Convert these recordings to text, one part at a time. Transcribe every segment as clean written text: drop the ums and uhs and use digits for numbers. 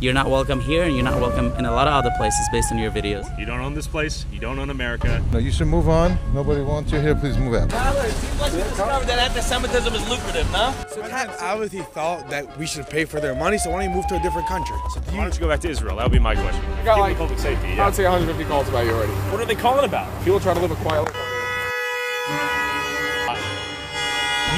You're not welcome here, and you're not welcome in a lot of other places based on your videos. You don't own this place. You don't own America. No, you should move on. Nobody wants you here. Please move out. Tyler, it seems like you discovered that anti-Semitism is lucrative, no? So Pat obviously thought that we should pay for their money, so why don't you move to a different country? So Why don't you go back to Israel? That would be my question. I got like public safety. I would say 150 calls about you already. What are they calling about? People trying to live a quiet life.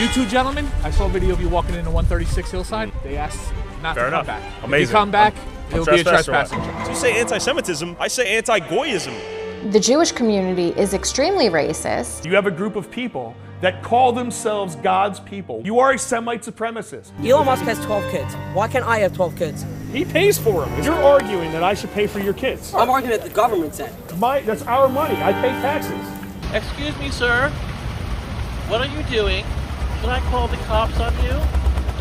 You two gentlemen, I saw a video of you walking into 136 Hillside. They asked not Fair to enough. come back. Amazing. If you come back, it'll be a trespassing So charge. you say anti-Semitism, I say anti-Goyism. The Jewish community is extremely racist. You have a group of people that call themselves God's people. You are a Semite supremacist. Elon Musk has 12 kids. Why can't I have 12 kids? He pays for them. You're arguing that I should pay for your kids. I'm arguing that the government said. That's our money. I pay taxes. Excuse me, sir. What are you doing? Can I call the cops on you?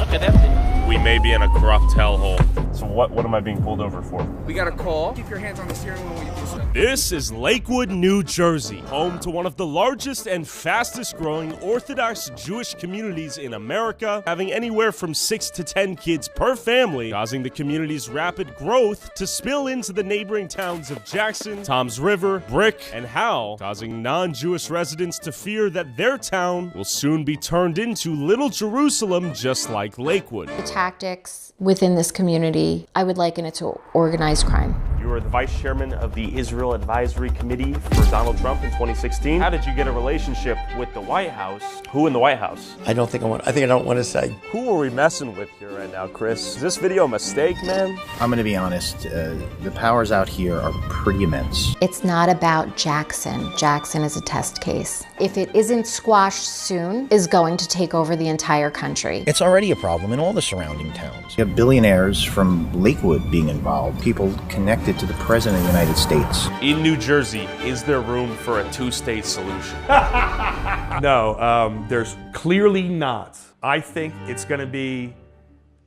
Okay, that's it. We may be in a corrupt hellhole. So what am I being pulled over for? We got a call. Keep your hands on the steering wheel when you push it. This is Lakewood, New Jersey, home to one of the largest and fastest growing Orthodox Jewish communities in America, having anywhere from 6 to 10 kids per family, causing the community's rapid growth to spill into the neighboring towns of Jackson, Toms River, Brick, and Howell, causing non-Jewish residents to fear that their town will soon be turned into Little Jerusalem, just like Lakewood. The tactics within this community, I would liken it to organized crime. You were the vice chairman of the Israel Advisory Committee for Donald Trump in 2016. How did you get a relationship with the White House? Who in the White House? I don't think I want. I think I don't want to say. Who are we messing with here right now, Chris? Is this video a mistake, man? I'm going to be honest. The powers out here are pretty immense. It's not about Jackson. Jackson is a test case. If it isn't squashed soon, is going to take over the entire country. It's already a problem in all the surrounding towns. You have billionaires from Lakewood being involved, people connected to the President of the United States. In New Jersey, is there room for a two-state solution? No, there's clearly not. I think it's going to be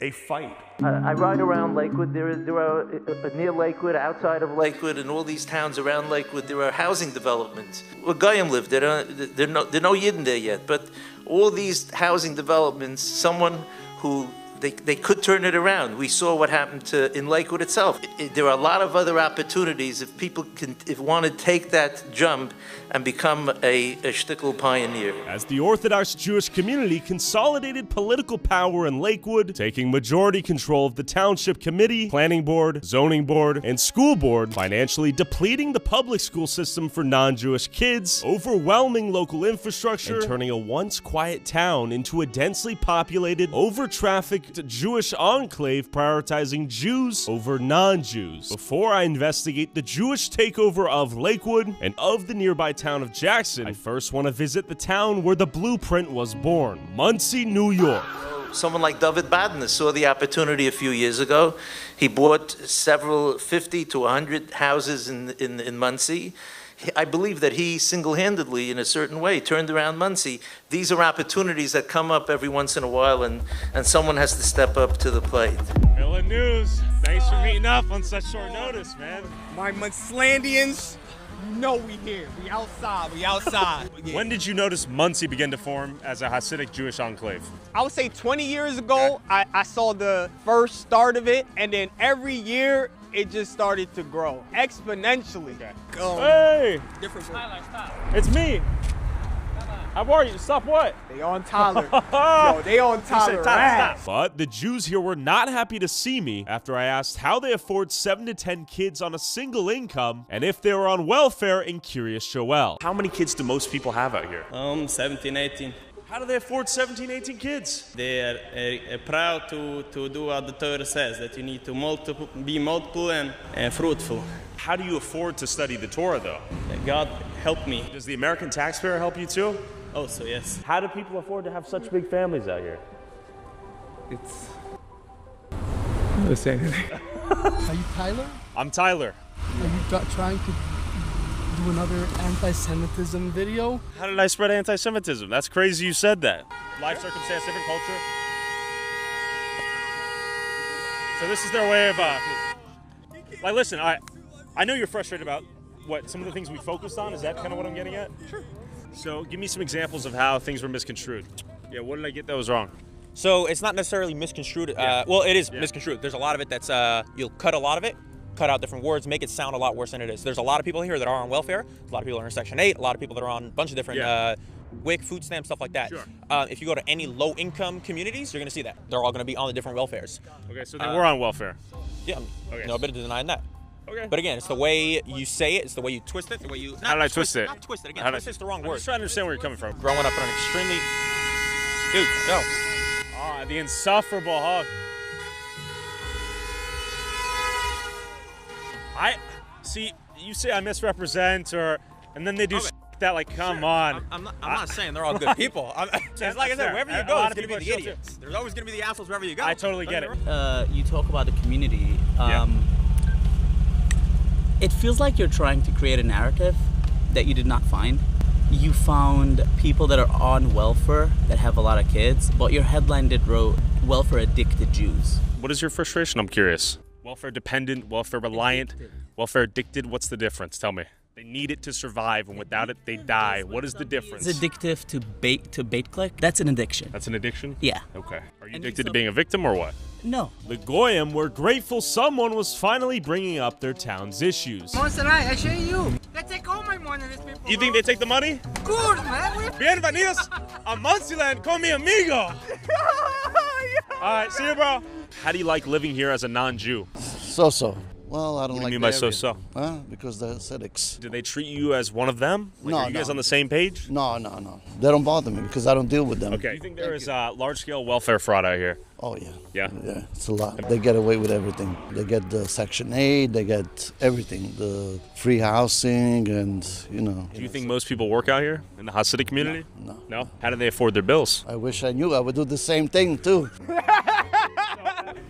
a fight. I ride around Lakewood. There are near Lakewood, outside of Lakewood, and all these towns around Lakewood, there are housing developments. Well, Goyim live there. There are no Yidden there yet, but all these housing developments, someone who they could turn it around. We saw what happened in Lakewood itself. There are a lot of other opportunities if people want to take that jump and become a shtickle pioneer. As the Orthodox Jewish community consolidated political power in Lakewood, taking majority control of the Township Committee, Planning Board, Zoning Board, and School Board, financially depleting the public school system for non-Jewish kids, overwhelming local infrastructure, and turning a once quiet town into a densely populated, over-trafficked Jewish enclave prioritizing Jews over non-Jews. Before I investigate the Jewish takeover of Lakewood and of the nearby town of Jackson, I first want to visit the town where the blueprint was born, Muncie, New York. Someone like David Badner saw the opportunity a few years ago. He bought 50 to 100 houses in Muncie. I believe that he single-handedly, in a certain way, turned around Muncie. These are opportunities that come up every once in a while, and someone has to step up to the plate. Villa News, thanks for meeting up on such short notice, man. My Muncelandians, we here. We outside. When did you notice Muncie begin to form as a Hasidic Jewish enclave? I would say 20 years ago, I saw the first start of it, and then every year, it just started to grow exponentially. Hey! Different. Stop. It's me. How are you? Stop what? They on Tyler. Yo, they on Tyler. Stop. But the Jews here were not happy to see me after I asked how they afford 7 to 10 kids on a single income and if they were on welfare in Kiryas Joel. How many kids do most people have out here? 17, 18. How do they afford 17, 18 kids? They are proud to do what the Torah says, that you need to be multiple and fruitful. How do you afford to study the Torah, though? God help me. Does the American taxpayer help you, too? Also, yes. How do people afford to have such big families out here? I'm not gonna say anything. Are you Tyler? I'm Tyler. Are you trying to do another anti-Semitism video? How did I spread anti-Semitism? That's crazy you said that. Life circumstance, different culture. So this is their way of, like, listen, I know you're frustrated about what some of the things we focused on. Is that kind of what I'm getting at? Sure. So give me some examples of how things were misconstrued. Yeah, what did I get that was wrong? So it's not necessarily misconstrued. Well, it is misconstrued. There's a lot of it that's, you'll cut a lot of it, cut out different words, make it sound a lot worse than it is. There's a lot of people here that are on welfare. A lot of people are in Section 8. A lot of people that are on a bunch of different WIC, food stamps, stuff like that. Sure. If you go to any low-income communities, you're going to see that. They're all going to be on the different welfares. Okay, so they were on welfare. Yeah, okay. No bit of denying that. Okay. But again, it's the way you say it, it's the way you twist it, the way you... How did I twist it? Not twist it, again, twist it's the wrong word. I'm just trying to understand where you're coming from. Growing up in an extremely... Dude, no. Ah, the insufferable hug. See, you say I misrepresent, and then they do that, like, come on. I'm not saying they're all good people. It's like I said, wherever you go, it's going to be the idiots. There's always going to be the assholes wherever you go. I totally get it. You talk about the community. It feels like you're trying to create a narrative that you did not find. You found people that are on welfare that have a lot of kids, but your headline did wrote welfare addicted Jews. What is your frustration? I'm curious. Welfare dependent, welfare reliant, welfare addicted. What's the difference? Tell me. They need it to survive, and without it, they die. What is the difference? It's addictive to bait click. That's an addiction. That's an addiction? Yeah. Okay. Are you addicted to being a victim or what? No. The Goyim were grateful someone was finally bringing up their town's issues. I show you. They take all my money, these people. You think they take the money? Good, man. Bienvenidos a Muncie con mi amigo. All right, see you, bro. How do you like living here as a non-Jew? So-so. Well, I don't what like do you mean the by area. so-so? Because they're ascetics. Do they treat you as one of them? Like, No, are you guys on the same page? No. They don't bother me because I don't deal with them. Okay. Do you think there is large-scale welfare fraud out here? Oh, yeah. Yeah? Yeah, it's a lot. They get away with everything. They get the Section 8, they get everything, the free housing and, you know. Do you think most people work out here in the Hasidic community? No. No? How do they afford their bills? I wish I knew. I would do the same thing, too.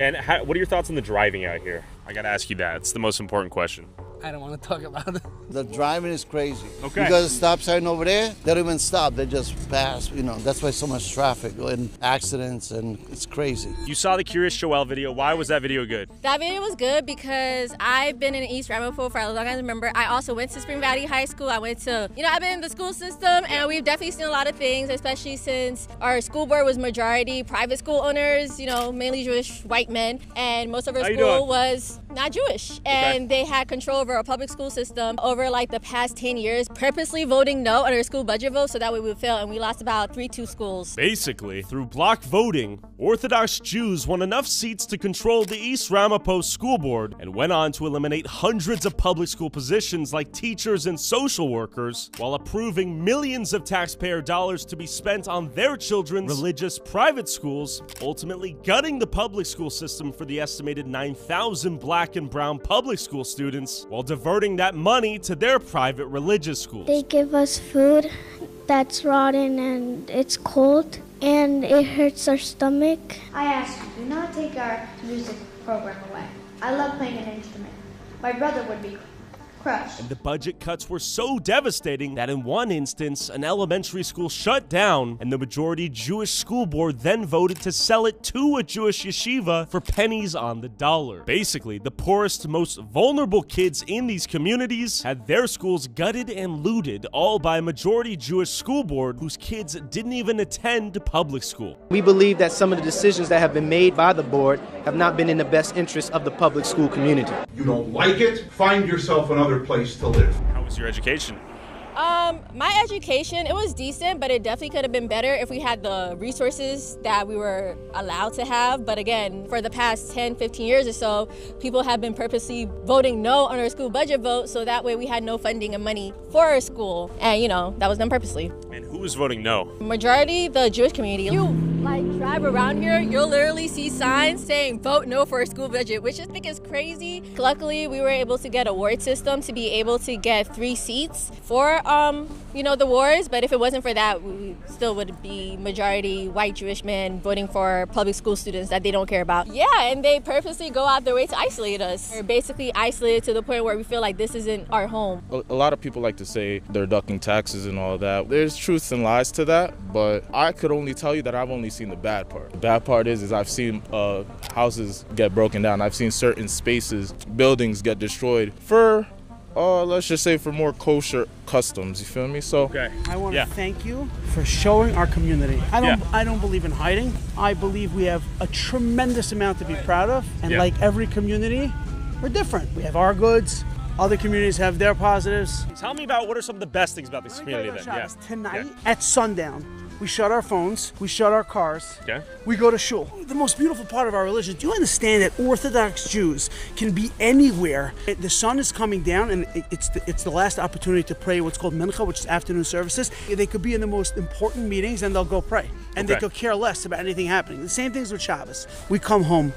And what are your thoughts on the driving out here? I got to ask you that. It's the most important question. I don't want to talk about it. The driving is crazy. Okay. You got a stop sign over there, they don't even stop. They just pass, you know. That's why so much traffic and accidents, and it's crazy. You saw the Curious Joel video. Why was that video good? That video was good because I've been in East Ramapo for as long as I remember. I also went to Spring Valley High School. I've been in the school system, and we've definitely seen a lot of things, especially since our school board was majority private school owners, mainly Jewish white men, and most of our school was not Jewish. And they had control over our public school system over like the past 10 years, purposely voting no on our school budget vote so that way we would fail, and we lost about 3-2 schools. Basically, through block voting, Orthodox Jews won enough seats to control the East Ramapo School Board and went on to eliminate hundreds of public school positions like teachers and social workers, while approving millions of taxpayer dollars to be spent on their children's religious private schools, ultimately gutting the public school system for the estimated 9,000 black and brown public school students, while diverting that money to their private religious schools. They give us food that's rotten and it's cold and it hurts our stomach. I ask you, do not take our music program away. I love playing an instrument. My brother would be crushed. And the budget cuts were so devastating that in one instance, an elementary school shut down, and the majority Jewish school board then voted to sell it to a Jewish yeshiva for pennies on the dollar. Basically, the poorest, most vulnerable kids in these communities had their schools gutted and looted, all by a majority Jewish school board whose kids didn't even attend public school. We believe that some of the decisions that have been made by the board have not been in the best interest of the public school community. You don't like it? Find yourself another place to live. How was your education? My education, it was decent, but it definitely could have been better if we had the resources that we were allowed to have. But again, for the past 10, 15 years or so, people have been purposely voting no on our school budget vote, so that way we had no funding and money for our school. And, that was done purposely. And who was voting no? Majority, the Jewish community. You, drive around here, you'll literally see signs saying vote no for a school budget, which I think is crazy. Luckily, we were able to get a ward system to be able to get 3 seats for the wards, but if it wasn't for that, we still would be majority white Jewish men voting for public school students that they don't care about. Yeah, and they purposely go out their way to isolate us. We're basically isolated to the point where we feel like this isn't our home. A lot of people like to say they're ducking taxes and all that. There's truths and lies to that, but I could only tell you that I've only seen the bad part. The bad part is I've seen houses get broken down. I've seen certain spaces, buildings get destroyed for let's just say for more kosher customs, you feel me? So I want to thank you for showing our community. I don't believe in hiding. I believe we have a tremendous amount to be proud of, and like every community, we're different. We have our goods. Other communities have their positives. Tell me about what are some of the best things about this community then. Tonight at sundown, we shut our phones, we shut our cars, we go to shul. The most beautiful part of our religion, do you understand that Orthodox Jews can be anywhere? The sun is coming down and it's the last opportunity to pray what's called mincha, which is afternoon services. They could be in the most important meetings and they'll go pray. And they could care less about anything happening. The same things with Shabbos. We come home,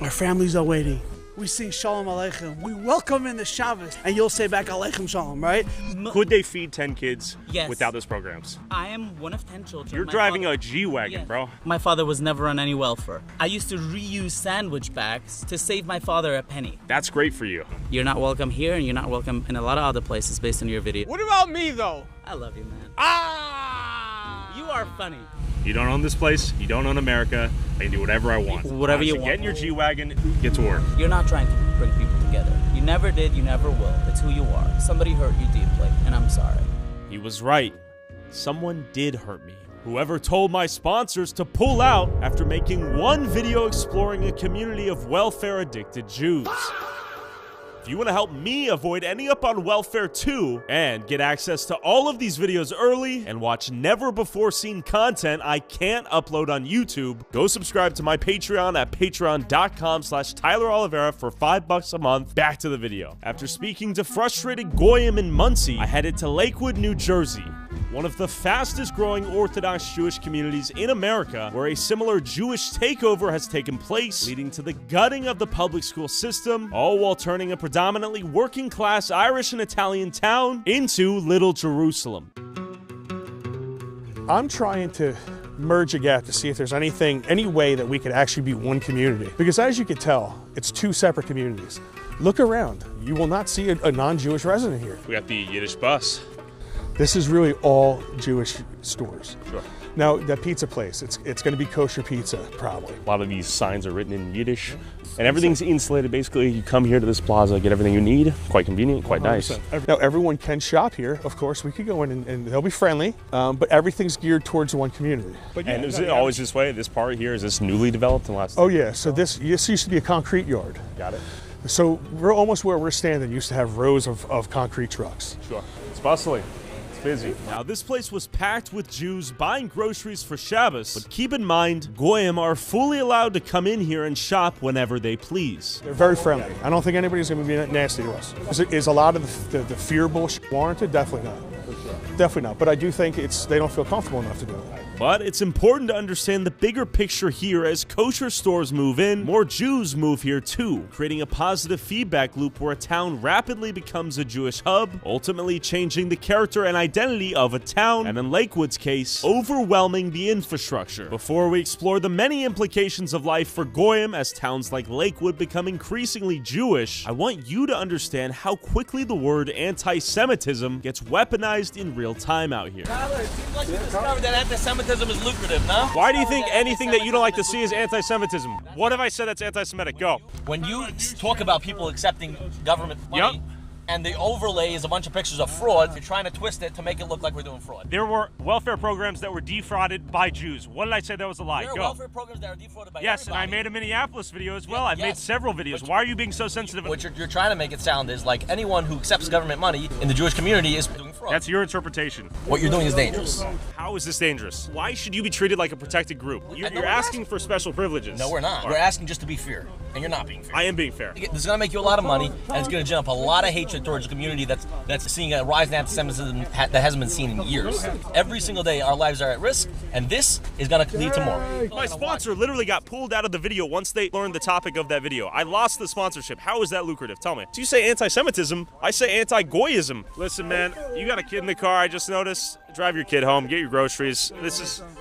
our families are waiting. We sing Shalom Aleichem. We welcome in the Shabbos, and you'll say back Aleichem Shalom, right? Could they feed 10 kids Yes. without those programs? I am one of 10 children. You're My driving father- a G-Wagon, bro. My father was never on any welfare. I used to reuse sandwich bags to save my father a penny. That's great for you. You're not welcome here, and you're not welcome in a lot of other places based on your video. What about me, though? I love you, man. Ah! You are funny. You don't own this place. You don't own America. I can do whatever I want. Whatever you want. Get in your G-Wagon, get to work. You're not trying to bring people together. You never did, you never will. It's who you are. Somebody hurt you deeply, and I'm sorry. He was right. Someone did hurt me. Whoever told my sponsors to pull out after making one video exploring a community of welfare-addicted Jews. If you want to help me avoid ending up on welfare too, and get access to all of these videos early, and watch never-before-seen content I can't upload on YouTube, go subscribe to my Patreon at patreon.com/Tyler Oliveira for $5 a month. Back to the video. After speaking to frustrated Goyim in Muncie, I headed to Lakewood, New Jersey, one of the fastest growing Orthodox Jewish communities in America, where a similar Jewish takeover has taken place, leading to the gutting of the public school system, all while turning a predominantly working class Irish and Italian town into Little Jerusalem. I'm trying to merge a gap to see if there's any way that we could actually be one community. Because as you can tell, it's two separate communities. Look around. You will not see a non-Jewish resident here. We got the Yiddish bus. This is really all Jewish stores. Sure. Now, that pizza place, it's going to be kosher pizza, probably. A lot of these signs are written in Yiddish, and everything's insulated. Basically, you come here to this plaza, get everything you need. Quite convenient, quite 100%. Nice. Now, everyone can shop here. Of course, we could go in and they'll be friendly, but everything's geared towards one community. But and is it always this way? This part here, is this newly developed in the last? Oh, yeah. So this used to be a concrete yard. Got it. So we're almost where we're standing. Used to have rows of concrete trucks. Sure. It's bustling. Busy. Now, this place was packed with Jews buying groceries for Shabbos, but keep in mind, Goyim are fully allowed to come in here and shop whenever they please. They're very friendly. I don't think anybody's going to be nasty to us. Is a lot of the fear bullshit warranted? Definitely not. Definitely not. But I do think they don't feel comfortable enough to do it. But it's important to understand the bigger picture here. As kosher stores move in, more Jews move here too, creating a positive feedback loop where a town rapidly becomes a Jewish hub, ultimately changing the character and identity of a town, and in Lakewood's case, overwhelming the infrastructure. Before we explore the many implications of life for Goyim as towns like Lakewood become increasingly Jewish, I want you to understand how quickly the word anti-Semitism gets weaponized in real time out here. Tyler, it seems like you discovered that anti-Semitism is lucrative, no? Why do you think anything that you don't like to see is anti-Semitism? What have I said that's anti-Semitic? Go. When you talk about people accepting government money, and the overlay is a bunch of pictures of fraud, you're trying to twist it to make it look like we're doing fraud. There were welfare programs that were defrauded by Jews. What did I say that was a lie? There are Go. welfare programs that are defrauded by Yes, everybody. and I made a Minneapolis video as well. I've made several videos. Why are you being so sensitive? What you're trying to make it sound is like anyone who accepts government money in the Jewish community is doing fraud. That's your interpretation. What you're doing is dangerous. How is this dangerous? Why should you be treated like a protected group? You're asking for special privileges. No, we're not. We're asking just to be fair, and you're not being fair. I am being fair. This is going to make you a lot of money, and it's going to gin up a lot of hatred towards a community that's seeing a rise in anti-Semitism that hasn't been seen in years. Every single day, our lives are at risk, and this is going to lead to more. My sponsor literally got pulled out of the video once they learned the topic of that video. I lost the sponsorship. How is that lucrative? Tell me. So you say anti-Semitism, I say anti-Goyism. Listen, man, you got a kid in the car, I just noticed. Drive your kid home, get your groceries.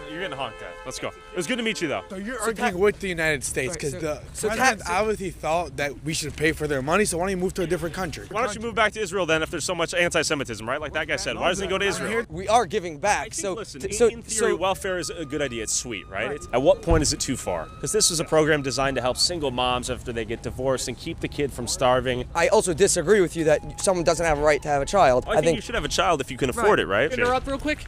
You're You're getting honked at. Let's go. It was good to meet you, though. So you're arguing with the United States because the president obviously thought that we should pay for their money, so why don't you move to a different country? Why don't you move back to Israel then if there's so much anti-Semitism, right? Like that guy said. Why doesn't he go to Israel? We are giving back. In theory, welfare is a good idea. It's sweet, right? At what point is it too far? Because this is a program designed to help single moms after they get divorced and keep the kid from starving. I also disagree with you that someone doesn't have a right to have a child. I think you should have a child if you can afford it, right? Can I interrupt real quick?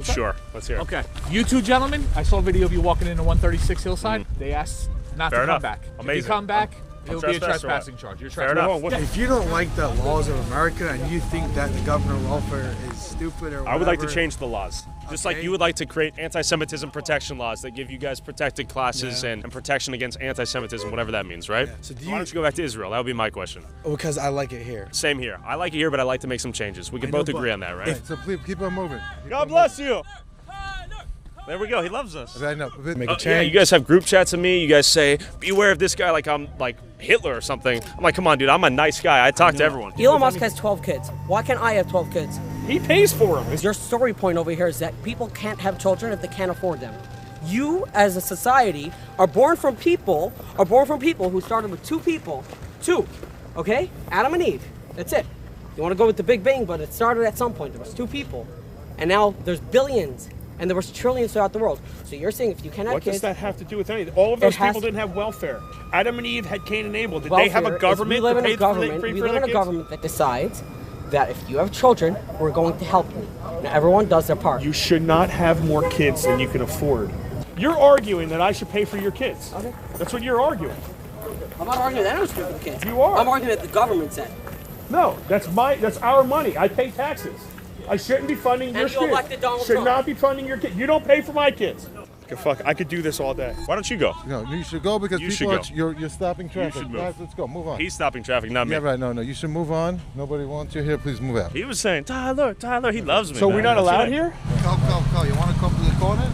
Sure. Let's hear it. Okay. You two gentlemen, I saw a video of you walking into 136 Hillside. They asked not to come back. Amazing. If you come back, it'll be a trespassing charge. You're trespassing. If you don't like the laws of America and you think that the government welfare is stupid or whatever, I would like to change the laws. Just like you would like to create anti-Semitism protection laws that give you guys protected classes and protection against anti-Semitism, whatever that means, right? So why don't you go back to Israel? That would be my question. Because I like it here. Same here. I like it here, but I like to make some changes. We can both agree on that, right? So please keep on moving. God bless you. There we go. He loves us. I know. Make a change. Yeah, you guys have group chats of me. You guys say, beware of this guy like I'm like Hitler or something. I'm like, come on, dude. I'm a nice guy. I talk to everyone. Elon Musk has 12 kids. Why can't I have 12 kids? He pays for them. Your story point over here is that people can't have children if they can't afford them. You, as a society, are born from people who started with two people. Two, okay? Adam and Eve. That's it. You want to go with the Big Bang, but it started at some point. There was two people. And now there's billions. And there was trillions throughout the world. So you're saying if you can't have kids... What does that have to do with anything? All of those people didn't have welfare. Adam and Eve had Cain and Abel. Did they have a government to pay for their kids? We live in a government that decides that if you have children, we're going to help you. Now, everyone does their part. You should not have more kids than you can afford. You're arguing that I should pay for your kids. Okay. That's what you're arguing. I'm not arguing that I was paying for the kids. You are. I'm arguing that the government said. No, that's our money. I pay taxes. I shouldn't be funding your kids. Elected Donald Should Trump. not be funding your kids. You don't pay for my kids. Okay, fuck, I could do this all day. Why don't you go? No, you should go because you're stopping traffic. Guys, let's go. Move on. He's stopping traffic, not me. Yeah, right. No, you should move on. Nobody wants you here. Please move out. He was saying, Tyler, he loves me. So man. we're not allowed here? Come. You want to come to the corner?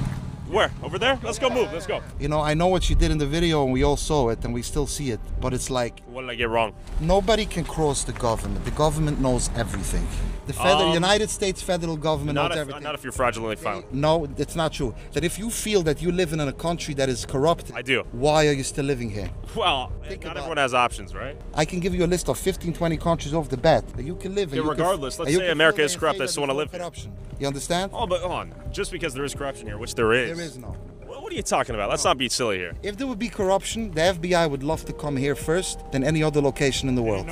Where? Over there? Let's go move. Let's go. You know, I know what you did in the video, and we all saw it, and we still see it. But it's like... What did I get wrong? Nobody can cross the government. The government knows everything. The United States federal government knows everything. Not if you're fraudulently found. No, it's not true. That if you feel that you live in a country that is corrupt... I do. Why are you still living here? Well, not everyone has options, right? I can give you a list of 15, 20 countries off the bat that you can live in. Yeah, regardless, let's say America is corrupt, I still want to live here. You understand? Oh, but hold on. Just because there is corruption here, which there is. There is no. What are you talking about? Let's not be silly here. If there would be corruption, the FBI would love to come here first than any other location in the world.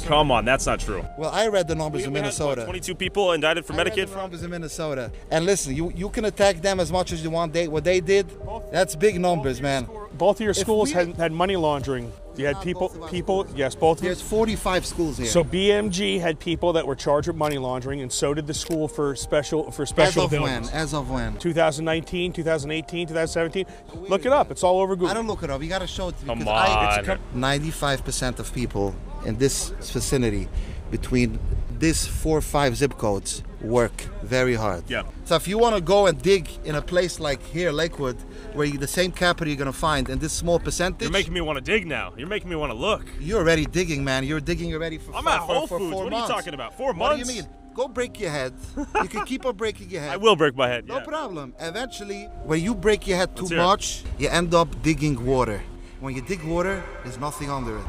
Come on, that's not true. Well, I read the numbers in Minnesota. Had, 22 people indicted for Medicaid. I read the numbers in Minnesota. And listen, you can attack them as much as you want. What they did, that's big numbers, man. Both of your schools had money laundering. You had people, yes, both of them. There's 45 schools here. So BMG had people that were charged with money laundering, and so did the school for special abilities. As of when? 2019, 2018, 2017. Look it up. It's all over Google. I don't look it up. You got to show it to me. Come on. 95% of people in this vicinity between these 4 or 5 zip codes work very hard. Yeah. So if you want to go and dig in a place like here, Lakewood, where the same capital you're going to find in this small percentage... You're making me want to dig now. You're making me want to look. You're already digging, man. You're digging already for I'm at Whole for Foods. 4 What months. are you talking about? 4 months? What do you mean? Go break your head. You can keep on breaking your head. I will break my head, No problem. Eventually, when you break your head too much, you end up digging water. When you dig water, there's nothing under it.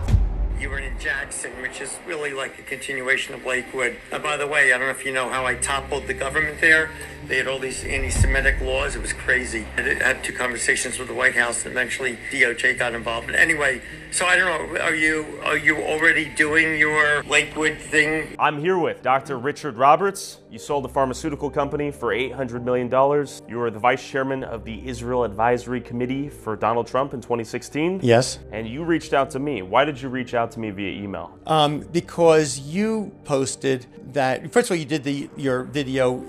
You were in Jackson, which is really like a continuation of Lakewood. By the way, I don't know if you know how I toppled the government there. They had all these anti-Semitic laws. It was crazy. I had 2 conversations with the White House, and eventually DOJ got involved. But anyway, so I don't know, are you already doing your Lakewood thing? I'm here with Dr. Richard Roberts. You sold a pharmaceutical company for $800 million. You were the vice chairman of the Israel Advisory Committee for Donald Trump in 2016. Yes. And you reached out to me. Why did you reach out to me via email? Because you posted that, first of all, you did your video,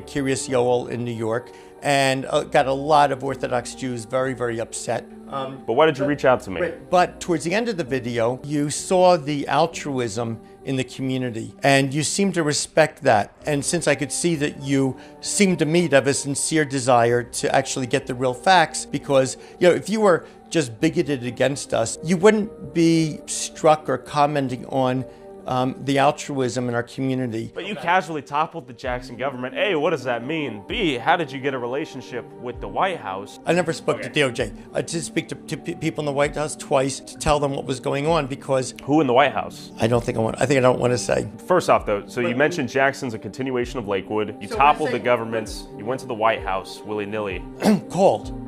Curious Yoel in New York, and got a lot of Orthodox Jews very, very upset. But why did you reach out to me? But towards the end of the video, you saw the altruism in the community, and you seem to respect that. And since I could see that you seemed to me to have a sincere desire to actually get the real facts, because if you were just bigoted against us, you wouldn't be struck or commenting on the altruism in our community. But you casually toppled the Jackson government. A, what does that mean? B, how did you get a relationship with the White House? I never spoke to DOJ. I did speak to people in the White House twice to tell them what was going on because... Who in the White House? I think I don't want to say. First off, though, so you mentioned Jackson's a continuation of Lakewood. You toppled the governments. You went to the White House willy-nilly. Called?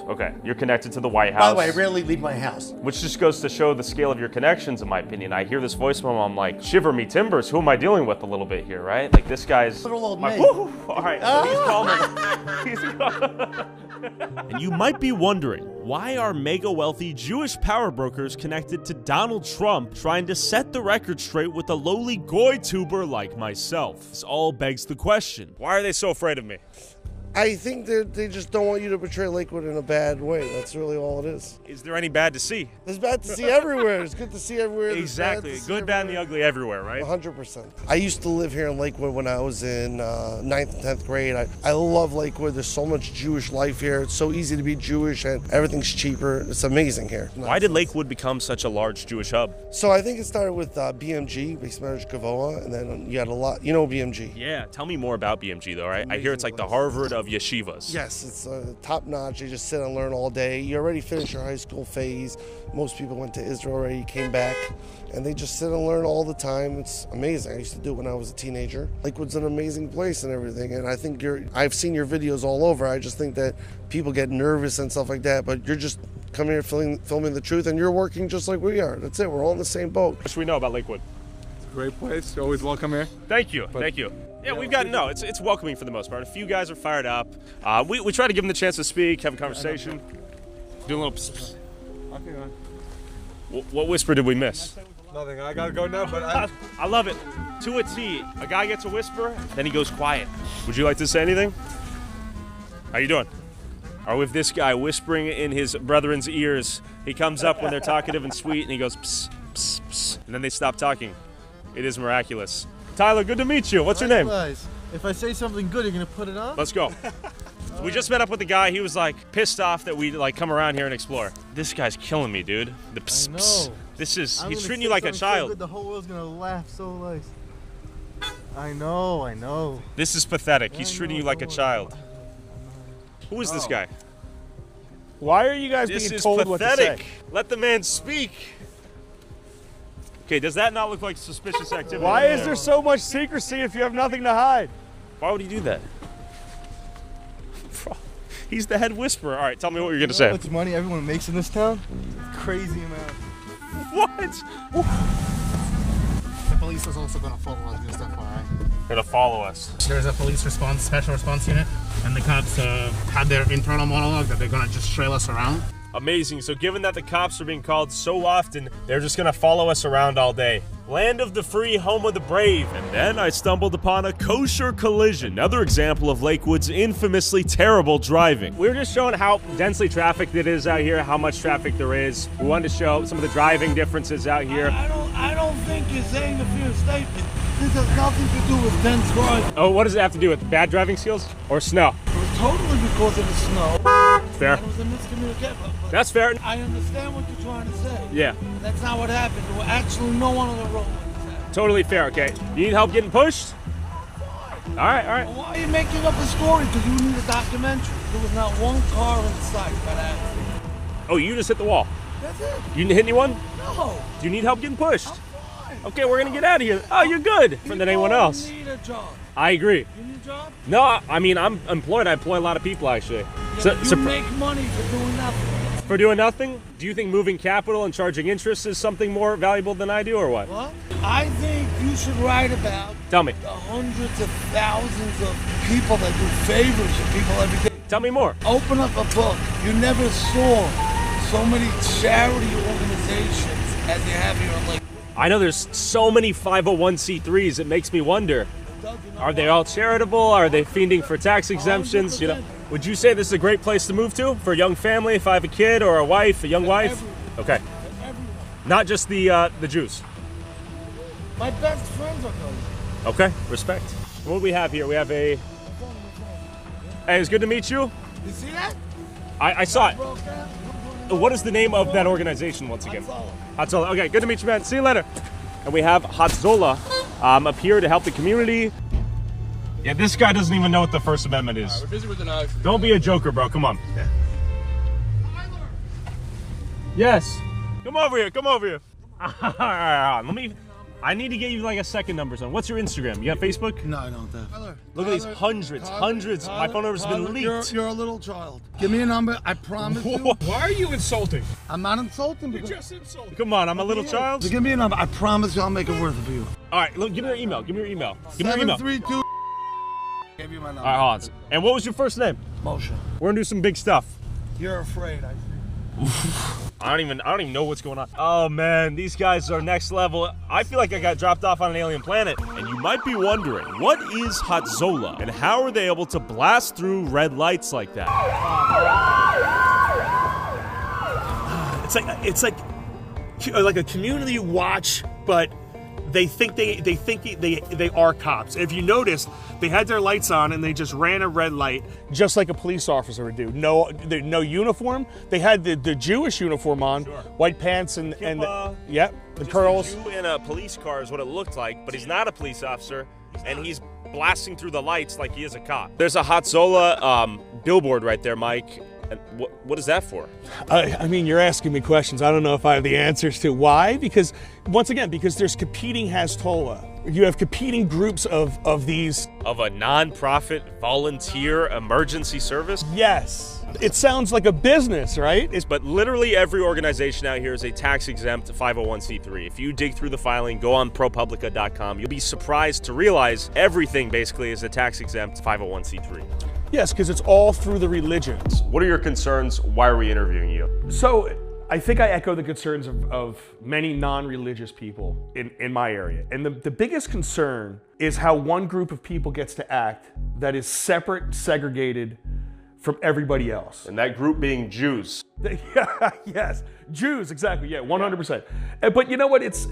Okay. You're connected to the White House. By the way, I rarely leave my house. Which just goes to show the scale of your connections, in my opinion. I hear this voice from him, I'm like, shiver me timbers, who am I dealing with a little bit here, right? Like, this guy's... Little old man. All right, so he's calling. And you might be wondering, why are mega wealthy Jewish power brokers connected to Donald Trump trying to set the record straight with a lowly goy tuber like myself? This all begs the question, why are they so afraid of me? I think that they just don't want you to portray Lakewood in a bad way. That's really all it is. Is there any bad to see? There's bad to see everywhere. It's good to see everywhere. Exactly. Good, bad, and the ugly everywhere, right? 100%. I used to live here in Lakewood when I was in 9th and 10th grade. I love Lakewood. There's so much Jewish life here. It's so easy to be Jewish, and everything's cheaper. It's amazing here. Why did Lakewood become such a large Jewish hub? So I think it started with BMG, Beis Medrash Gavoa, and then you had a lot. You know BMG? Yeah. Tell me more about BMG, though, right? I hear it's like the Harvard of yeshivas. Yes, it's top notch. You just sit and learn all day. You already finished your high school phase. Most people went to Israel already, came back, and they just sit and learn all the time. It's amazing. I used to do it when I was a teenager. Lakewood's an amazing place and everything, and I think I've seen your videos all over. I just think that people get nervous and stuff like that, but you're just coming here filming the truth, and you're working just like we are. That's it. We're all in the same boat. What should we know about Lakewood? It's a great place. You're always welcome here. Thank you. Thank you. Yeah, we've got, it's welcoming for the most part. A few guys are fired up. We try to give them the chance to speak, have a conversation. Do a little pss. Okay, man. What whisper did we miss? Nothing. I gotta go now, but I love it. To a T. A guy gets a whisper, then he goes quiet. Would you like to say anything? How you doing? Or with this guy whispering in his brethren's ears, he comes up when they're talkative and sweet, and he goes pss, pss, pss, and then they stop talking. It is miraculous. Tyler, good to meet you. What's your name? If I say something good, you're gonna put it on? Let's go. We just met up with the guy. He was like pissed off that we like come around here and explore. This guy's killing me, dude. The pss, pss. He's treating you like a child. So good, the whole world's gonna laugh so nice. I know. This is pathetic. He's treating you like a child. Who is this guy? Why are you guys being told what to say? Let the man speak. Okay, does that not look like suspicious activity? Why is there so much secrecy if you have nothing to hide? Why would he do that? He's the head whisperer. All right, tell me what you're going to say. How much money everyone makes in this town? Crazy amount. What? The police is also going to follow us, just FYI. Going to follow us. There's a police special response unit, and the cops had their internal monologue that they're going to just trail us around. Amazing. So given that the cops are being called so often, they're just going to follow us around all day. Land of the free, home of the brave. And then I stumbled upon a kosher collision. Another example of Lakewood's infamously terrible driving. We were just showing how densely trafficked it is out here, how much traffic there is. We wanted to show some of the driving differences out here. I don't think you're saying a fair statement. This has nothing to do with dense driving. Oh, what does it have to do with bad driving skills or snow? It was totally because of the snow. Fair. It was a miscommunication. That's fair. I understand what you're trying to say. Yeah. That's not what happened. There were actually no one on the road. Totally fair, okay. You need help getting pushed? All right. Well, why are you making up a story? Because you need a documentary. There was not one car in sight that accident. Oh, you just hit the wall. That's it. You didn't hit anyone? No. Do you need help getting pushed? Okay, we're gonna get out of here. Oh, you're good. Different than anyone else. You need a job. I agree. You need a job? No, I mean, I'm employed. I employ a lot of people, actually. Yeah, you make money for doing nothing. For doing nothing? Do you think moving capital and charging interest is something more valuable than I do, or what? What? I think you should write about Tell me. The hundreds of thousands of people that do favors for people every day. Tell me more. Open up a book. You never saw so many charity organizations as you have here in Lake. I know there's so many 501c3s, it makes me wonder. Are they all charitable? Are they fiending for tax exemptions? 100%. You know, would you say this is a great place to move to for a young family? If I have a kid or a wife, a young wife? Okay. Not just the Jews. My best friends are going. Okay, respect. What do we have here? We have a... Hey, it's good to meet you. You see that? I saw it. What is the name of that organization once again? Hatzalah. Okay, good to meet you, man. See you later. and we have Hatzola up here to help the community. Yeah, this guy doesn't even know what the First Amendment is. We're busy with the knives. Don't be a joker, bro. Come on. Yes. Come over here. Come over here. I need to get you like a second number, son. What's your Instagram? You got Facebook? No, I don't have. Look at these hundreds. My phone number's been leaked. You're a little child. Give me a number. I promise you. Why are you insulting? I'm not insulting. You just insulted. Come on, I'm a little child. So give me a number. I promise you I'll make it worth it for you. All right, look, give me your email. Give me your email. Give me your email. 732. Give you my number. All right, hold on. And what was your first name? Moshe. We're gonna do some big stuff. You're afraid, I see. I don't even know what's going on. Oh man, these guys are next level. I feel like I got dropped off on an alien planet. And you might be wondering, what is Hatzola and how are they able to blast through red lights like that? It's like a community watch, but they think they are cops. If you notice, they had their lights on and they just ran a red light, just like a police officer would do. No uniform. They had the Jewish uniform on, white pants and the curls. A Jew in a police car is what it looked like, but he's not a police officer, and he's blasting through the lights like he is a cop. There's a Hatzola billboard right there, Mike. And what is that for? I mean, you're asking me questions. I don't know if I have the answers to why. Because, once again, because there's competing Hatzola. You have competing groups of these. Of a non-profit volunteer emergency service? Yes. It sounds like a business, right? But literally every organization out here is a tax-exempt 501c3. If you dig through the filing, go on ProPublica.com, you'll be surprised to realize everything basically is a tax-exempt 501c3. Yes, because it's all through the religions. What are your concerns? Why are we interviewing you? So, I think I echo the concerns of many non-religious people in my area. And the biggest concern is how one group of people gets to act that is separate, segregated from everybody else. And that group being Jews. Yeah, yes, Jews, exactly, yeah, 100%. But you know what, it's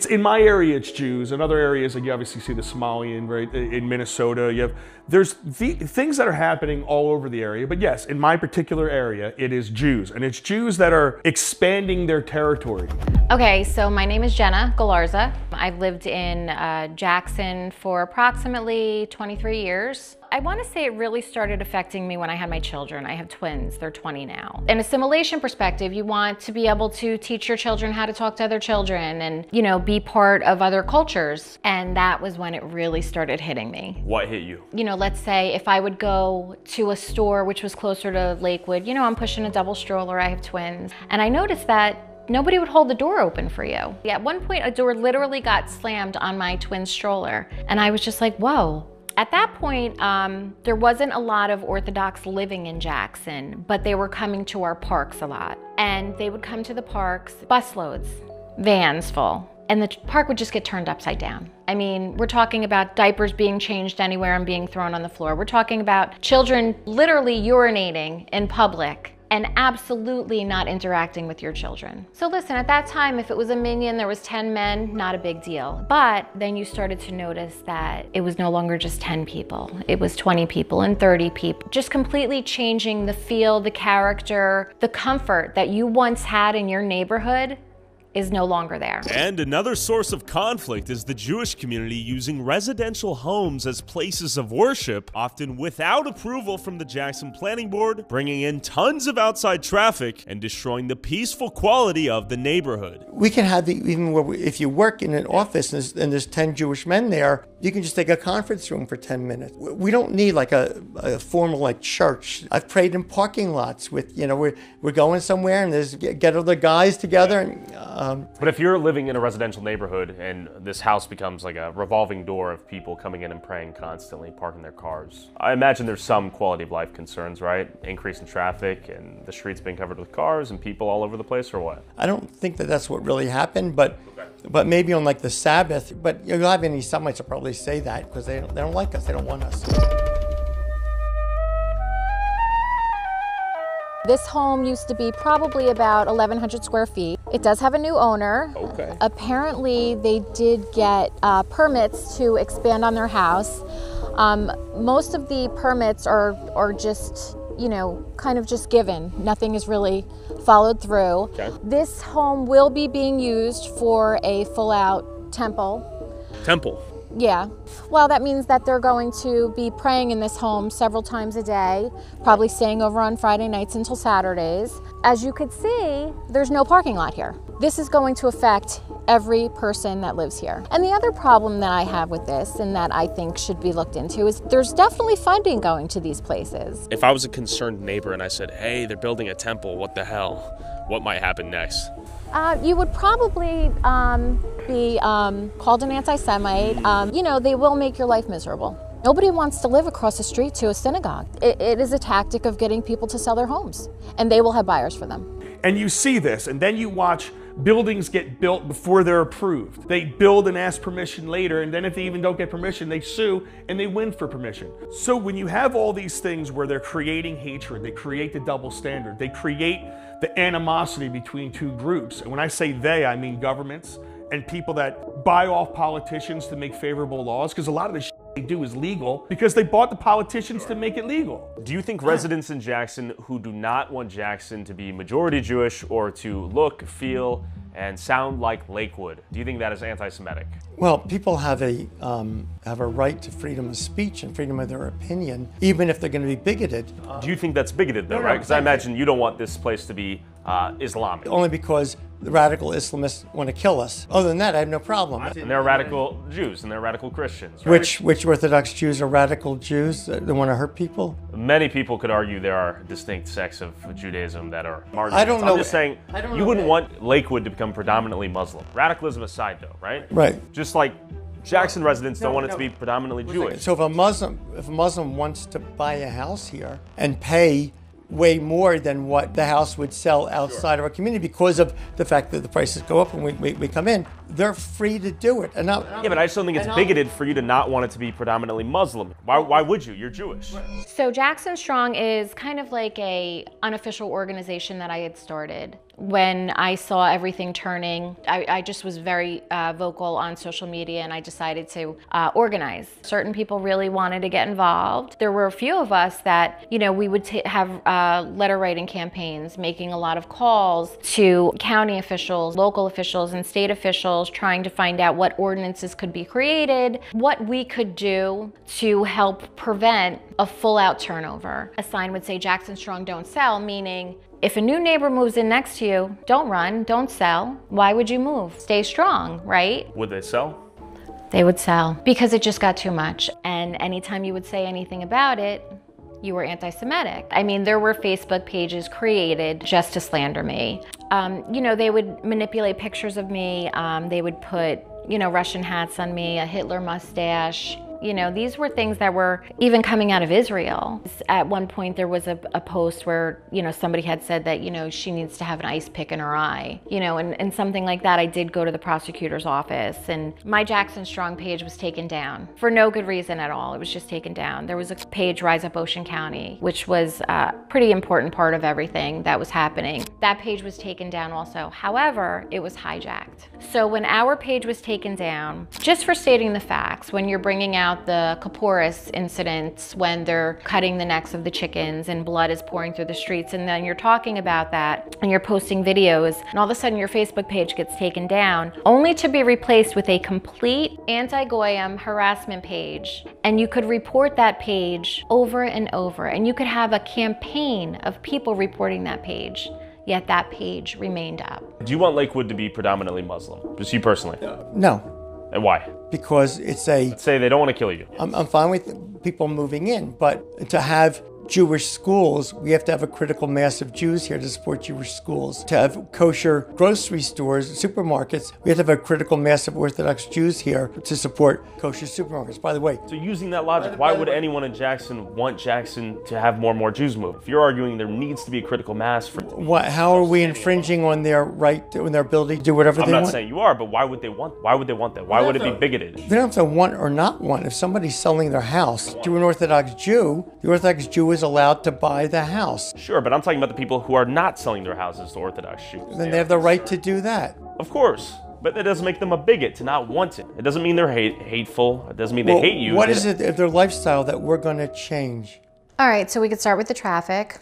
in my area, it's Jews. In other areas, like you obviously see the Somalian, right? In Minnesota, there's things that are happening all over the area. But yes, in my particular area, it is Jews. And it's Jews that are expanding their territory. Okay, so my name is Jenna Galarza. I've lived in Jackson for approximately 23 years. I want to say it really started affecting me when I had my children. I have twins, they're 20 now. In assimilation perspective, you want to be able to teach your children how to talk to other children and, be part of other cultures. And that was when it really started hitting me. What hit you? Let's say if I would go to a store which was closer to Lakewood, I'm pushing a double stroller, I have twins, and I noticed that nobody would hold the door open for you. At one point, a door literally got slammed on my twin stroller, and I was just like, whoa. At that point, there wasn't a lot of Orthodox living in Jackson, but they were coming to our parks a lot. And they would come to the parks, busloads, vans full, and the park would just get turned upside down. I mean, we're talking about diapers being changed anywhere and being thrown on the floor. We're talking about children literally urinating in public and absolutely not interacting with your children. So listen, at that time, if it was a minyan, there was 10 men, not a big deal. But then you started to notice that it was no longer just 10 people. It was 20 people and 30 people. Just completely changing the feel, the character, the comfort that you once had in your neighborhood is no longer there. And another source of conflict is the Jewish community using residential homes as places of worship, often without approval from the Jackson Planning Board, bringing in tons of outside traffic and destroying the peaceful quality of the neighborhood. We can have if you work in an office and there's 10 Jewish men there, you can just take a conference room for 10 minutes. We don't need like a formal church. I've prayed in parking lots with, we're going somewhere and there's get other guys together and but if you're living in a residential neighborhood and this house becomes like a revolving door of people coming in and praying constantly, parking their cars, I imagine there's some quality of life concerns, right? Increase in traffic and the streets being covered with cars and people all over the place, or what? I don't think that's what really happened, but maybe on the Sabbath. But you'll have any Semites will probably say that because they don't like us, they don't want us. This home used to be probably about 1,100 square feet. It does have a new owner. Okay. Apparently, they did get permits to expand on their house. Most of the permits are just, you know, kind of just given. Nothing is really followed through. Okay. This home will be being used for a full-out temple. Temple. Yeah. Well, that means that they're going to be praying in this home several times a day, probably staying over on Friday nights until Saturdays. As you could see, there's no parking lot here. This is going to affect every person that lives here. And the other problem that I have with this, and that I think should be looked into, is there's definitely funding going to these places. If I was a concerned neighbor and I said, hey, they're building a temple, what the hell? What might happen next? You would probably be called an anti-Semite. You know, they will make your life miserable. Nobody wants to live across the street to a synagogue. It is a tactic of getting people to sell their homes, and they will have buyers for them. And you see this, and then you watch buildings get built before they're approved. They build and ask permission later, and then if they even don't get permission, they sue and they win for permission. So when you have all these things where they're creating hatred, they create the double standard, they create the animosity between two groups. And when I say they, I mean governments and people that buy off politicians to make favorable laws, because a lot of the shit they do is legal because they bought the politicians to make it legal. Do you think residents in Jackson who do not want Jackson to be majority Jewish or to look, feel, and sound like Lakewood, do you think that is anti-Semitic? Well, people have a right to freedom of speech and freedom of their opinion, even if they're going to be bigoted. Do you think that's bigoted though, right? Because I imagine you don't want this place to be Islamic. Only because the radical Islamists want to kill us. Other than that, I have no problem. And they're radical Jews and they're radical Christians, right? Which Orthodox Jews are radical Jews that want to hurt people? Many people could argue there are distinct sects of Judaism that are marginalized. I don't know. I'm just saying, you wouldn't want Lakewood to become predominantly Muslim. Radicalism aside though, right? Right. Just like Jackson residents don't want it to be predominantly Jewish. So if a Muslim wants to buy a house here and pay way more than what the house would sell outside of our community because of the fact that the prices go up and we come in, they're free to do it. Yeah, but I just don't think it's bigoted for you to not want it to be predominantly Muslim. Why would you? You're Jewish. So Jackson Strong is kind of like a unofficial organization that I had started. When I saw everything turning, I just was very vocal on social media, and I decided to organize. Certain people really wanted to get involved. There were a few of us that, you know, we would have letter writing campaigns, making a lot of calls to county officials, local officials, and state officials, trying to find out what ordinances could be created, what we could do to help prevent a full-out turnover. A sign would say, Jackson Strong, don't sell, meaning if a new neighbor moves in next to you, don't run, don't sell. Why would you move? Stay strong, right? Would they sell? They would sell because it just got too much. And anytime you would say anything about it, you were anti-Semitic. I mean, there were Facebook pages created just to slander me. You know, they would manipulate pictures of me. They would put, you know, Russian hats on me, a Hitler mustache. You know, these were things that were even coming out of Israel. At one point, there was a post where, you know, somebody had said that, you know, she needs to have an ice pick in her eye, you know, and something like that. I did go to the prosecutor's office, and my Jackson Strong page was taken down for no good reason at all. It was just taken down. There was a page, Rise Up Ocean County, which was a pretty important part of everything that was happening. That page was taken down also. However, it was hijacked. So when our page was taken down, just for stating the facts, when you're bringing out the Kaporis incidents, when they're cutting the necks of the chickens and blood is pouring through the streets, and then you're talking about that and you're posting videos, and all of a sudden your Facebook page gets taken down, only to be replaced with a complete anti-Goyim harassment page. And you could report that page over and over, and you could have a campaign of people reporting that page, yet that page remained up. Do you want Lakewood to be predominantly Muslim? Just you personally? No. And why? Because it's a... Let's say they don't want to kill you. I'm fine with people moving in, but to have Jewish schools, we have to have a critical mass of Jews here to support Jewish schools. To have kosher grocery stores, supermarkets, we have to have a critical mass of Orthodox Jews here to support kosher supermarkets. By the way... So using that logic, why would anyone in Jackson want Jackson to have more and more Jews move? If you're arguing there needs to be a critical mass for... How are we infringing on their right, on their ability to do whatever they want? I'm not saying you are, but why would they want that? Why would it be bigoted? They don't have to want or not want. If somebody's selling their house to an Orthodox Jew, the Orthodox Jew is allowed to buy the house. Sure, but I'm talking about the people who are not selling their houses to Orthodox Jews. Then they have the right to do that. Of course. But that doesn't make them a bigot to not want it. It doesn't mean they're hateful. It doesn't mean they hate you. What is it of their lifestyle that we're going to change? All right, so we could start with the traffic.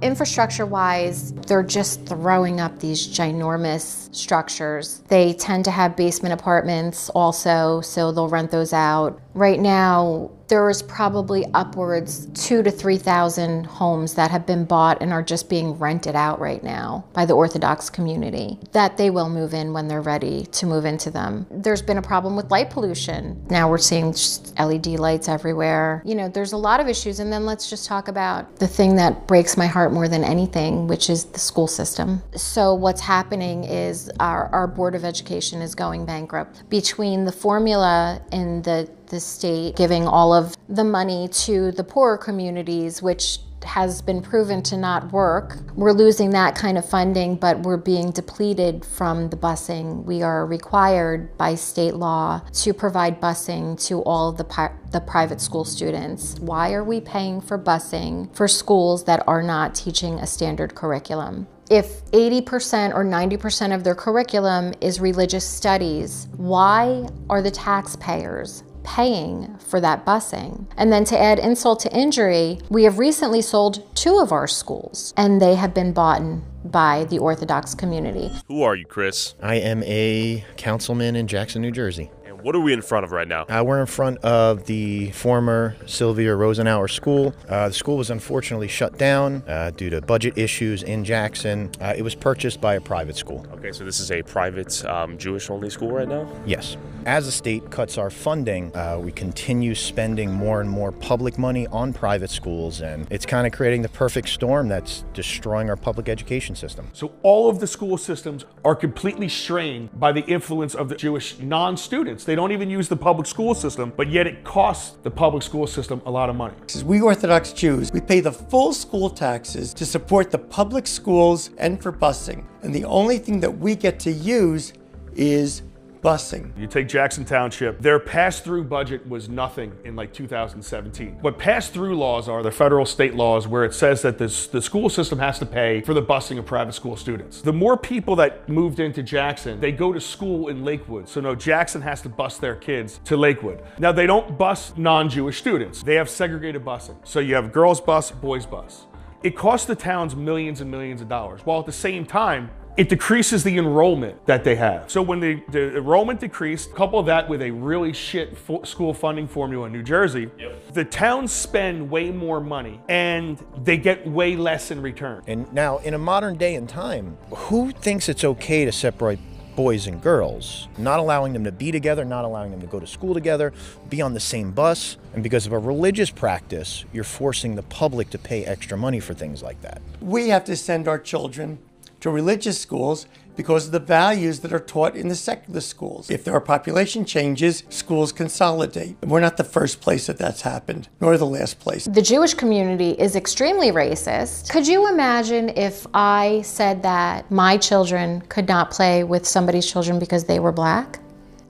Infrastructure-wise, they're just throwing up these ginormous structures. They tend to have basement apartments also, so they'll rent those out. Right now, there is probably upwards 2,000 to 3,000 homes that have been bought and are just being rented out right now by the Orthodox community, that they will move in when they're ready to move into them. There's been a problem with light pollution. Now we're seeing just LED lights everywhere. You know, there's a lot of issues, and then let's just talk about the thing that breaks my heart more than anything, which is the school system. So what's happening is our Board of Education is going bankrupt. Between the formula and the state giving all of the money to the poorer communities, which has been proven to not work. We're losing that kind of funding, but we're being depleted from the busing. We are required by state law to provide busing to all of the private school students. Why are we paying for busing for schools that are not teaching a standard curriculum? If 80% or 90% of their curriculum is religious studies, why are the taxpayers paying for that busing? And then to add insult to injury, we have recently sold 2 of our schools, and they have been bought by the Orthodox community. Who are you, Chris? I am a councilman in Jackson, New Jersey. What are we in front of right now? We're in front of the former Sylvia Rosenauer School. The school was unfortunately shut down due to budget issues in Jackson. It was purchased by a private school. Okay, so this is a private Jewish-only school right now? Yes. As the state cuts our funding, we continue spending more and more public money on private schools, and it's kind of creating the perfect storm that's destroying our public education system. So all of the school systems are completely strained by the influence of the Jewish non-students. They don't even use the public school system, but yet it costs the public school system a lot of money. We Orthodox Jews, we pay the full school taxes to support the public schools and for busing. And the only thing that we get to use is busing. You take Jackson Township, their pass-through budget was nothing in like 2017. What pass-through laws are, they're federal state laws where it says that the school system has to pay for the busing of private school students. The more people that moved into Jackson, they go to school in Lakewood. So no, Jackson has to bus their kids to Lakewood. Now they don't bus non-Jewish students. They have segregated busing. So you have girls bus, boys bus. It costs the towns millions and millions of dollars, while at the same time, it decreases the enrollment that they have. So when the enrollment decreased, couple that with a really shit school funding formula in New Jersey, the towns spend way more money and they get way less in return. And now, in a modern day and time, who thinks it's okay to separate boys and girls, not allowing them to be together, not allowing them to go to school together, be on the same bus? And because of a religious practice, you're forcing the public to pay extra money for things like that. We have to send our children to religious schools because of the values that are taught in the secular schools. If there are population changes, schools consolidate. We're not the first place that's happened, nor the last place. The Jewish community is extremely racist. Could you imagine if I said that my children could not play with somebody's children because they were black?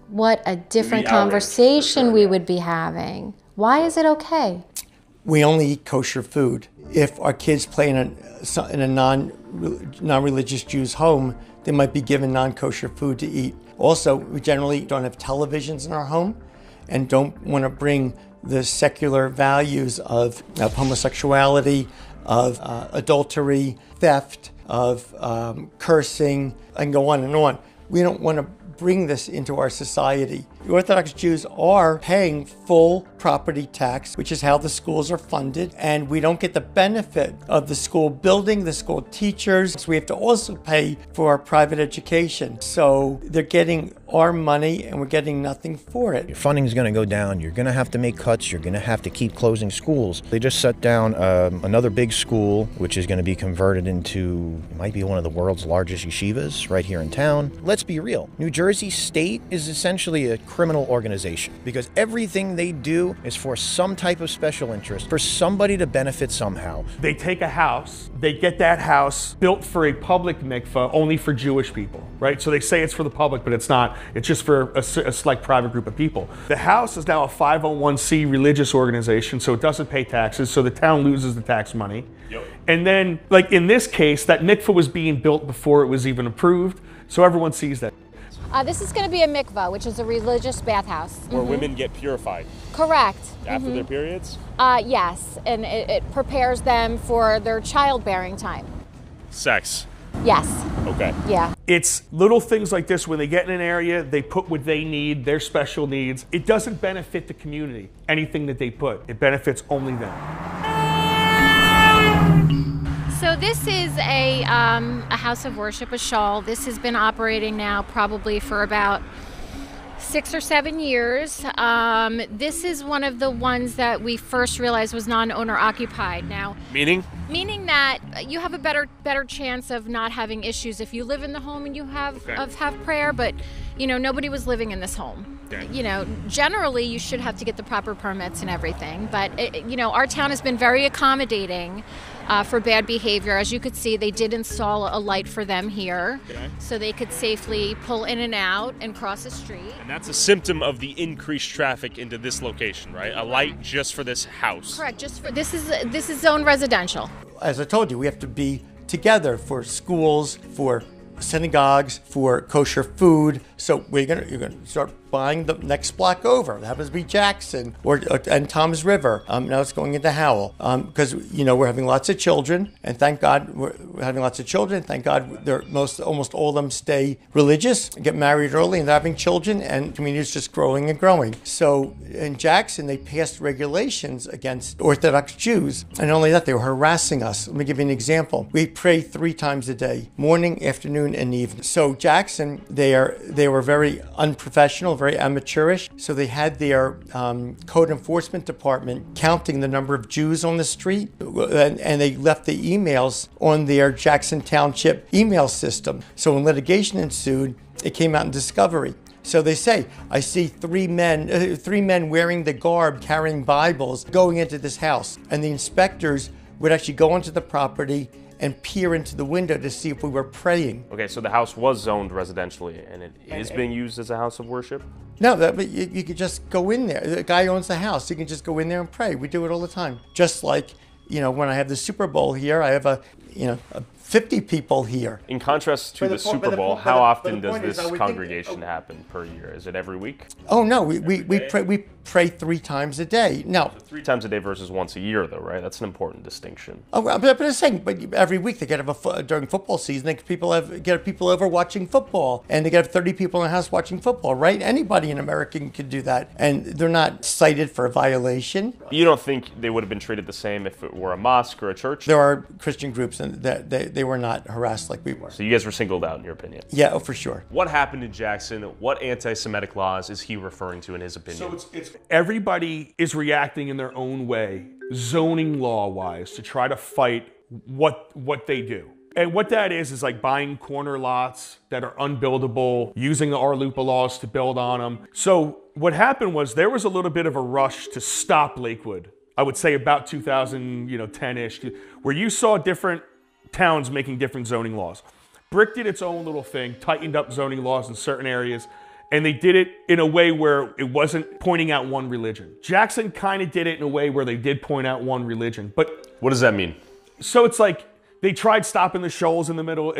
What a different conversation we would be having. Why is it okay? We only eat kosher food. If our kids play in a non-religious Jew's home, they might be given non-kosher food to eat. Also, we generally don't have televisions in our home and don't want to bring the secular values of homosexuality, of adultery, theft, of cursing, and go on and on. We don't want to bring this into our society. The Orthodox Jews are paying full property tax, which is how the schools are funded, and we don't get the benefit of the school building, the school teachers. So we have to also pay for our private education. So they're getting our money and we're getting nothing for it. Your funding is going to go down. You're going to have to make cuts. You're going to have to keep closing schools. They just shut down another big school, which is going to be converted into, it might be one of the world's largest yeshivas right here in town. Let's be real. New Jersey State is essentially a criminal organization because everything they do is for some type of special interest, for somebody to benefit somehow. They take a house, they get that house built for a public mikveh only for Jewish people, right? So they say it's for the public, but it's not. It's just for a select private group of people. The house is now a 501c religious organization, so it doesn't pay taxes, so the town loses the tax money. Yep. And then, like in this case, that mikveh was being built before it was even approved, so everyone sees that. This is going to be a mikvah, which is a religious bathhouse. Where women get purified. Correct. After their periods? Yes, and it prepares them for their childbearing time. Sex. Yes. Okay. Yeah. It's little things like this when they get in an area, they put what they need, their special needs. It doesn't benefit the community, anything that they put. It benefits only them. So this is a house of worship, a shul. This has been operating now probably for about 6 or 7 years. This is one of the ones that we first realized was non-owner occupied. Now, Meaning that you have a better chance of not having issues if you live in the home and you have prayer. But nobody was living in this home. Okay. Generally you should have to get the proper permits and everything. But our town has been very accommodating for bad behavior. As you could see, they did install a light for them here, so they could safely pull in and out and cross the street. And that's a symptom of the increased traffic into this location, right? A light just for this house. Correct. Just for this is zone residential. As I told you, we have to be together for schools, for synagogues, for kosher food. So you're gonna start buying the next block over. That happens to be Jackson and Tom's River. Now it's going into Howell because we're having lots of children, and thank God we're having lots of children. Thank God almost all of them stay religious, get married early, and they're having children, and the community is just growing and growing. So in Jackson, they passed regulations against Orthodox Jews, and not only that, they were harassing us. Let me give you an example. We pray 3 times a day, morning, afternoon, and evening. So Jackson, they were very unprofessional, very amateurish. So they had their code enforcement department counting the number of Jews on the street, and they left the emails on their Jackson Township email system. So when litigation ensued, it came out in discovery. So they say, I see 3 men wearing the garb, carrying Bibles, going into this house. And the inspectors would actually go onto the property and peer into the window to see if we were praying. Okay, so the house was zoned residentially, and it is being used as a house of worship? No, but you could just go in there. The guy owns the house. You can just go in there and pray. We do it all the time. Just like, when I have the Super Bowl here, I have 50 people here. In contrast to the Super Bowl, how often does this congregation happen per year? Is it every week? Oh no, we pray 3 times a day. No. 3 times a day versus once a year, though, right? That's an important distinction. Oh, but I'm saying, but every week they get during football season, get people over watching football, and they get 30 people in the house watching football, right? Anybody in America can do that, and they're not cited for a violation. You don't think they would have been treated the same if it were a mosque or a church? There are Christian groups, and they were not harassed like we were. So you guys were singled out, in your opinion? Yeah, for sure. What happened in Jackson? What anti-Semitic laws is he referring to in his opinion? So it's everybody is reacting in their own way, zoning law-wise, to try to fight what they do. And what that is like buying corner lots that are unbuildable, using the RLUPA laws to build on them. So what happened was there was a little bit of a rush to stop Lakewood. I would say about 2010-ish, where you saw different towns making different zoning laws. Brick did its own little thing, tightened up zoning laws in certain areas, and they did it in a way where it wasn't pointing out one religion. Jackson kind of did it in a way where they did point out one religion, but... What does that mean? So it's like they tried stopping the shoals in the middle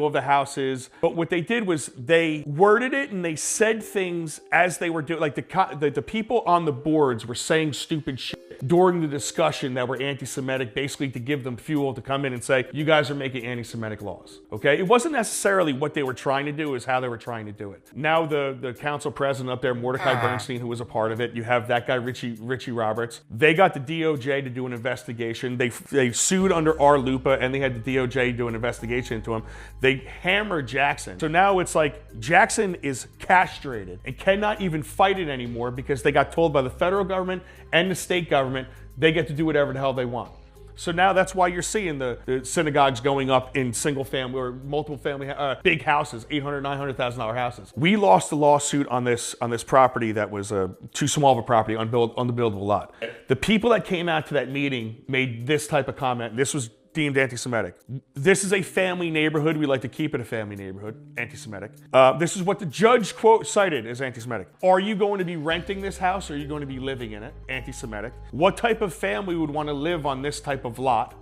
of the houses, but what they did was they worded it and they said things as they were doing, like the people on the boards were saying stupid shit during the discussion that were anti-Semitic, basically to give them fuel to come in and say, you guys are making anti-Semitic laws, okay? It wasn't necessarily what they were trying to do, it was how they were trying to do it. Now the council president up there, Mordecai Bernstein, who was a part of it, you have that guy, Richie Roberts. They got the DOJ to do an investigation. They sued under RLUPA, and they had the DOJ do an investigation into him. They hammered Jackson. So now it's like Jackson is castrated and cannot even fight it anymore because they got told by the federal government and the state government they get to do whatever the hell they want. So now that's why you're seeing the synagogues going up in single family or multiple family, big houses, $800,000, $900,000 houses. We lost a lawsuit on this property that was too small of a property, unbuildable lot. The people that came out to that meeting made this type of comment. This was deemed anti-Semitic. This is a family neighborhood. We like to keep it a family neighborhood, anti-Semitic. This is what the judge, quote, cited as anti-Semitic. Are you going to be renting this house or are you going to be living in it? Anti-Semitic. What type of family would want to live on this type of lot?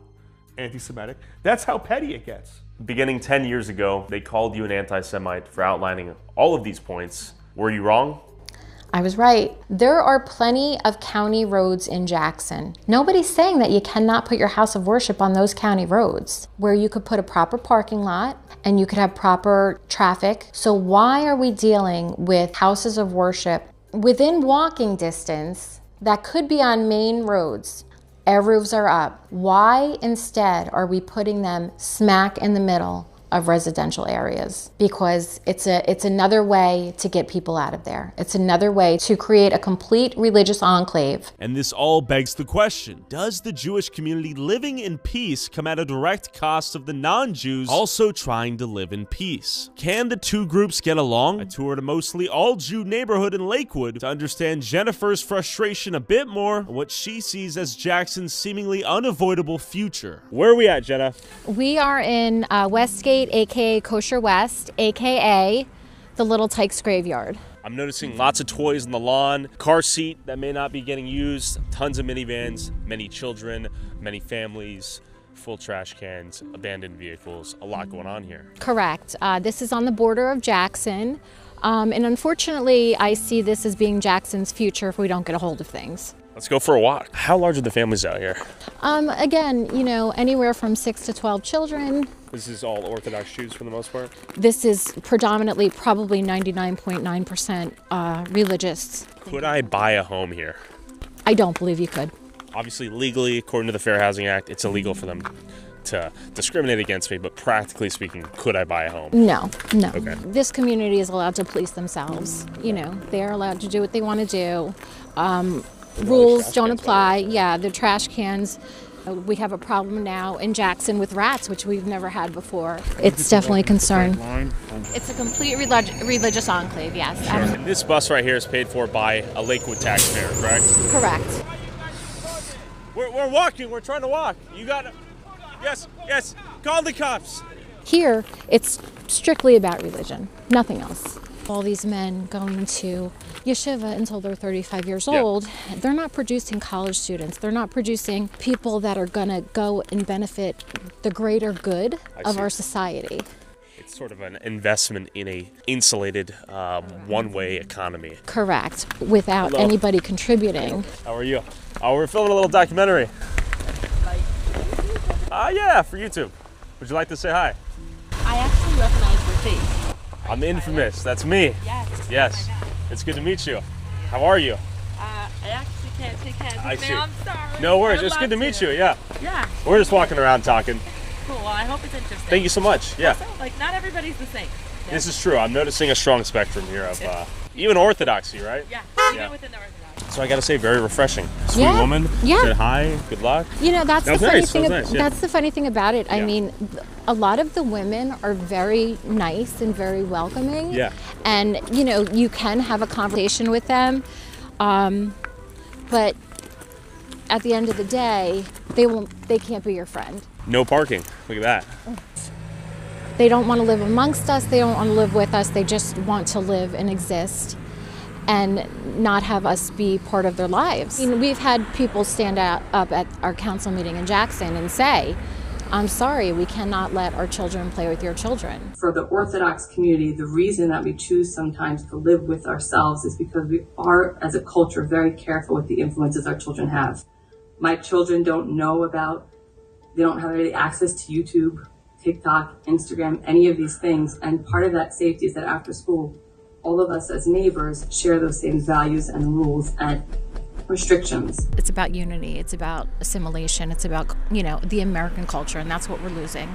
Anti-Semitic. That's how petty it gets. Beginning 10 years ago, they called you an anti-Semite for outlining all of these points. Were you wrong? I was right. There are plenty of county roads in Jackson. Nobody's saying that you cannot put your house of worship on those county roads, where you could put a proper parking lot and you could have proper traffic. So why are we dealing with houses of worship within walking distance that could be on main roads? Air roofs are up. Why instead are we putting them smack in the middle of residential areas? Because it's another way to get people out of there. It's another way to create a complete religious enclave. And this all begs the question, does the Jewish community living in peace come at a direct cost of the non-Jews also trying to live in peace? Can the two groups get along? I toured a mostly all-Jew neighborhood in Lakewood to understand Jennifer's frustration a bit more and what she sees as Jackson's seemingly unavoidable future. Where are we at, Jenna? We are in Westgate, aka Kosher West, aka the Little Tykes Graveyard. I'm noticing lots of toys on the lawn, car seat that may not be getting used, tons of minivans, many children, many families, full trash cans, abandoned vehicles, a lot going on here. Correct. This is on the border of Jackson. And unfortunately, I see this as being Jackson's future if we don't get a hold of things. Let's go for a walk. How large are the families out here? Again, you know, anywhere from 6 to 12 children. This is all Orthodox Jews for the most part? This is predominantly probably 99.9% religious. Could I buy a home here? I don't believe you could. Obviously, legally, according to the Fair Housing Act, it's illegal for them to discriminate against me, but practically speaking, could I buy a home? No. Okay. This community is allowed to police themselves. You know, they are allowed to do what they want to do. Rules don't apply. Yeah, the trash cans. We have a problem now in Jackson with rats, which we've never had before. It's definitely a concern. It's a complete religious enclave, yes. And this bus right here is paid for by a Lakewood taxpayer, correct? Correct. We're walking. We're trying to walk. You got it. Yes. Call the cops. Here, it's strictly about religion, nothing else. All these men going to yeshiva until they're 35 years old, they're not producing college students. They're not producing people that are going to go and benefit the greater good of our society. It's sort of an investment in a insulated, one-way economy. Correct, without anybody contributing. How are you? We're filming a little documentary. Yeah, for YouTube. Would you like to say hi? I actually recognize your face. I'm infamous. That's me. Yes. It's good to meet you. How are you? I actually can't take hands with I me. see. I'm sorry. No worries. It's good to meet you. Yeah. Yeah. We're just walking around talking. Cool. Well, I hope it's interesting. Thank you so much. Yeah. Also, like, not everybody's the same. This is true. I'm noticing a strong spectrum here of even orthodoxy, right? Yeah. Even within the Orthodox. So I got to say, very refreshing. Sweet woman. Yeah. Said hi. Good luck. You know, that's the funny thing. Nice. That's the funny thing about it. I mean, a lot of the women are very nice and very welcoming. Yeah. And you know, you can have a conversation with them, but at the end of the day, they can't be your friend. No parking. Look at that. They don't want to live amongst us. They don't want to live with us. They just want to live and exist and not have us be part of their lives. I mean, we've had people stand up at our council meeting in Jackson and say, I'm sorry, we cannot let our children play with your children. For the Orthodox community, the reason that we choose sometimes to live with ourselves is because we are, as a culture, very careful with the influences our children have. My children don't know about, they don't have any access to YouTube, TikTok, Instagram, any of these things. And part of that safety is that after school, all of us as neighbors share those same values and rules and restrictions. It's about unity, it's about assimilation, it's about, you know, the American culture, and that's what we're losing.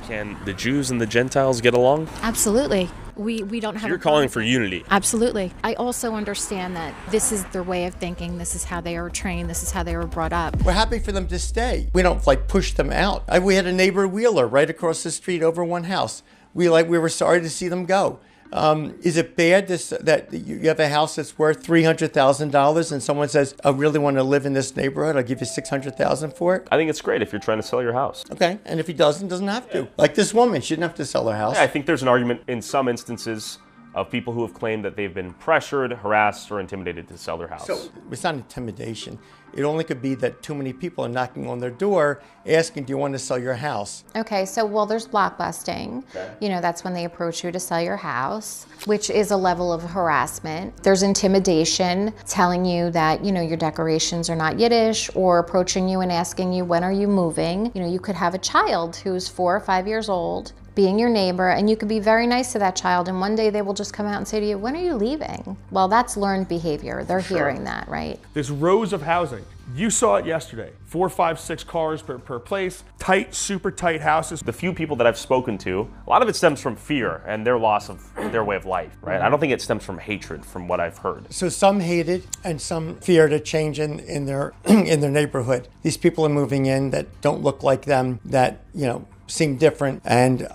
Can the Jews and the Gentiles get along? Absolutely. We don't have. You're calling for unity. Absolutely. I also understand that this is their way of thinking, this is how they are trained, this is how they were brought up. We're happy for them to stay. We don't push them out. We had a neighbor Wheeler right across the street over one house. We were sorry to see them go. Is it bad that you have a house that's worth $300,000 and someone says, I really want to live in this neighborhood, I'll give you $600,000 for it? I think it's great if you're trying to sell your house. Okay, and if he doesn't have to. Like this woman, she didn't have to sell her house. Yeah, I think there's an argument in some instances of people who have claimed that they've been pressured, harassed, or intimidated to sell their house. So it's not intimidation. It only could be that too many people are knocking on their door asking, do you want to sell your house? Okay, so well, there's blockbusting. Okay. You know, that's when they approach you to sell your house, which is a level of harassment. There's intimidation, telling you that, you know, your decorations are not Yiddish, or approaching you and asking you, when are you moving? You know, you could have a child who's 4 or 5 years old, being your neighbor, and you could be very nice to that child, and one day they will just come out and say to you, when are you leaving? Well, that's learned behavior. They're hearing that, right? There's rows of housing. You saw it yesterday. 4, 5, 6 cars per place. Tight, super tight houses. The few people that I've spoken to, a lot of it stems from fear and their loss of their way of life, right? I don't think it stems from hatred, from what I've heard. So some hated and some feared a change in their in their neighborhood. These people are moving in that don't look like them, that, you know, seem different, and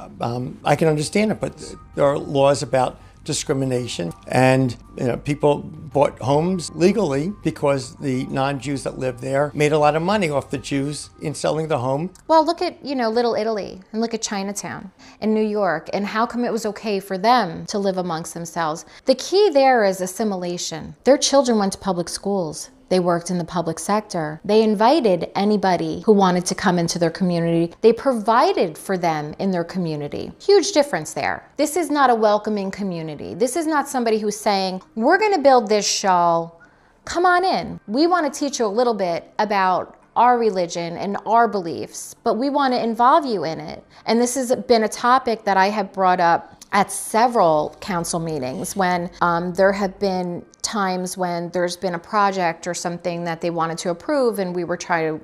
I can understand it, but there are laws about discrimination, and you know, people bought homes legally because the non-Jews that lived there made a lot of money off the Jews in selling the home. Well, look at, you know, Little Italy, and look at Chinatown in New York, and how come it was okay for them to live amongst themselves? The key there is assimilation. Their children went to public schools. They worked in the public sector. They invited anybody who wanted to come into their community. They provided for them in their community. Huge difference there. This is not a welcoming community. This is not somebody who's saying, we're gonna build this shul, come on in. We wanna teach you a little bit about our religion and our beliefs, but we wanna involve you in it. And this has been a topic that I have brought up at several council meetings when there have been times when there's been a project or something that they wanted to approve, and we were trying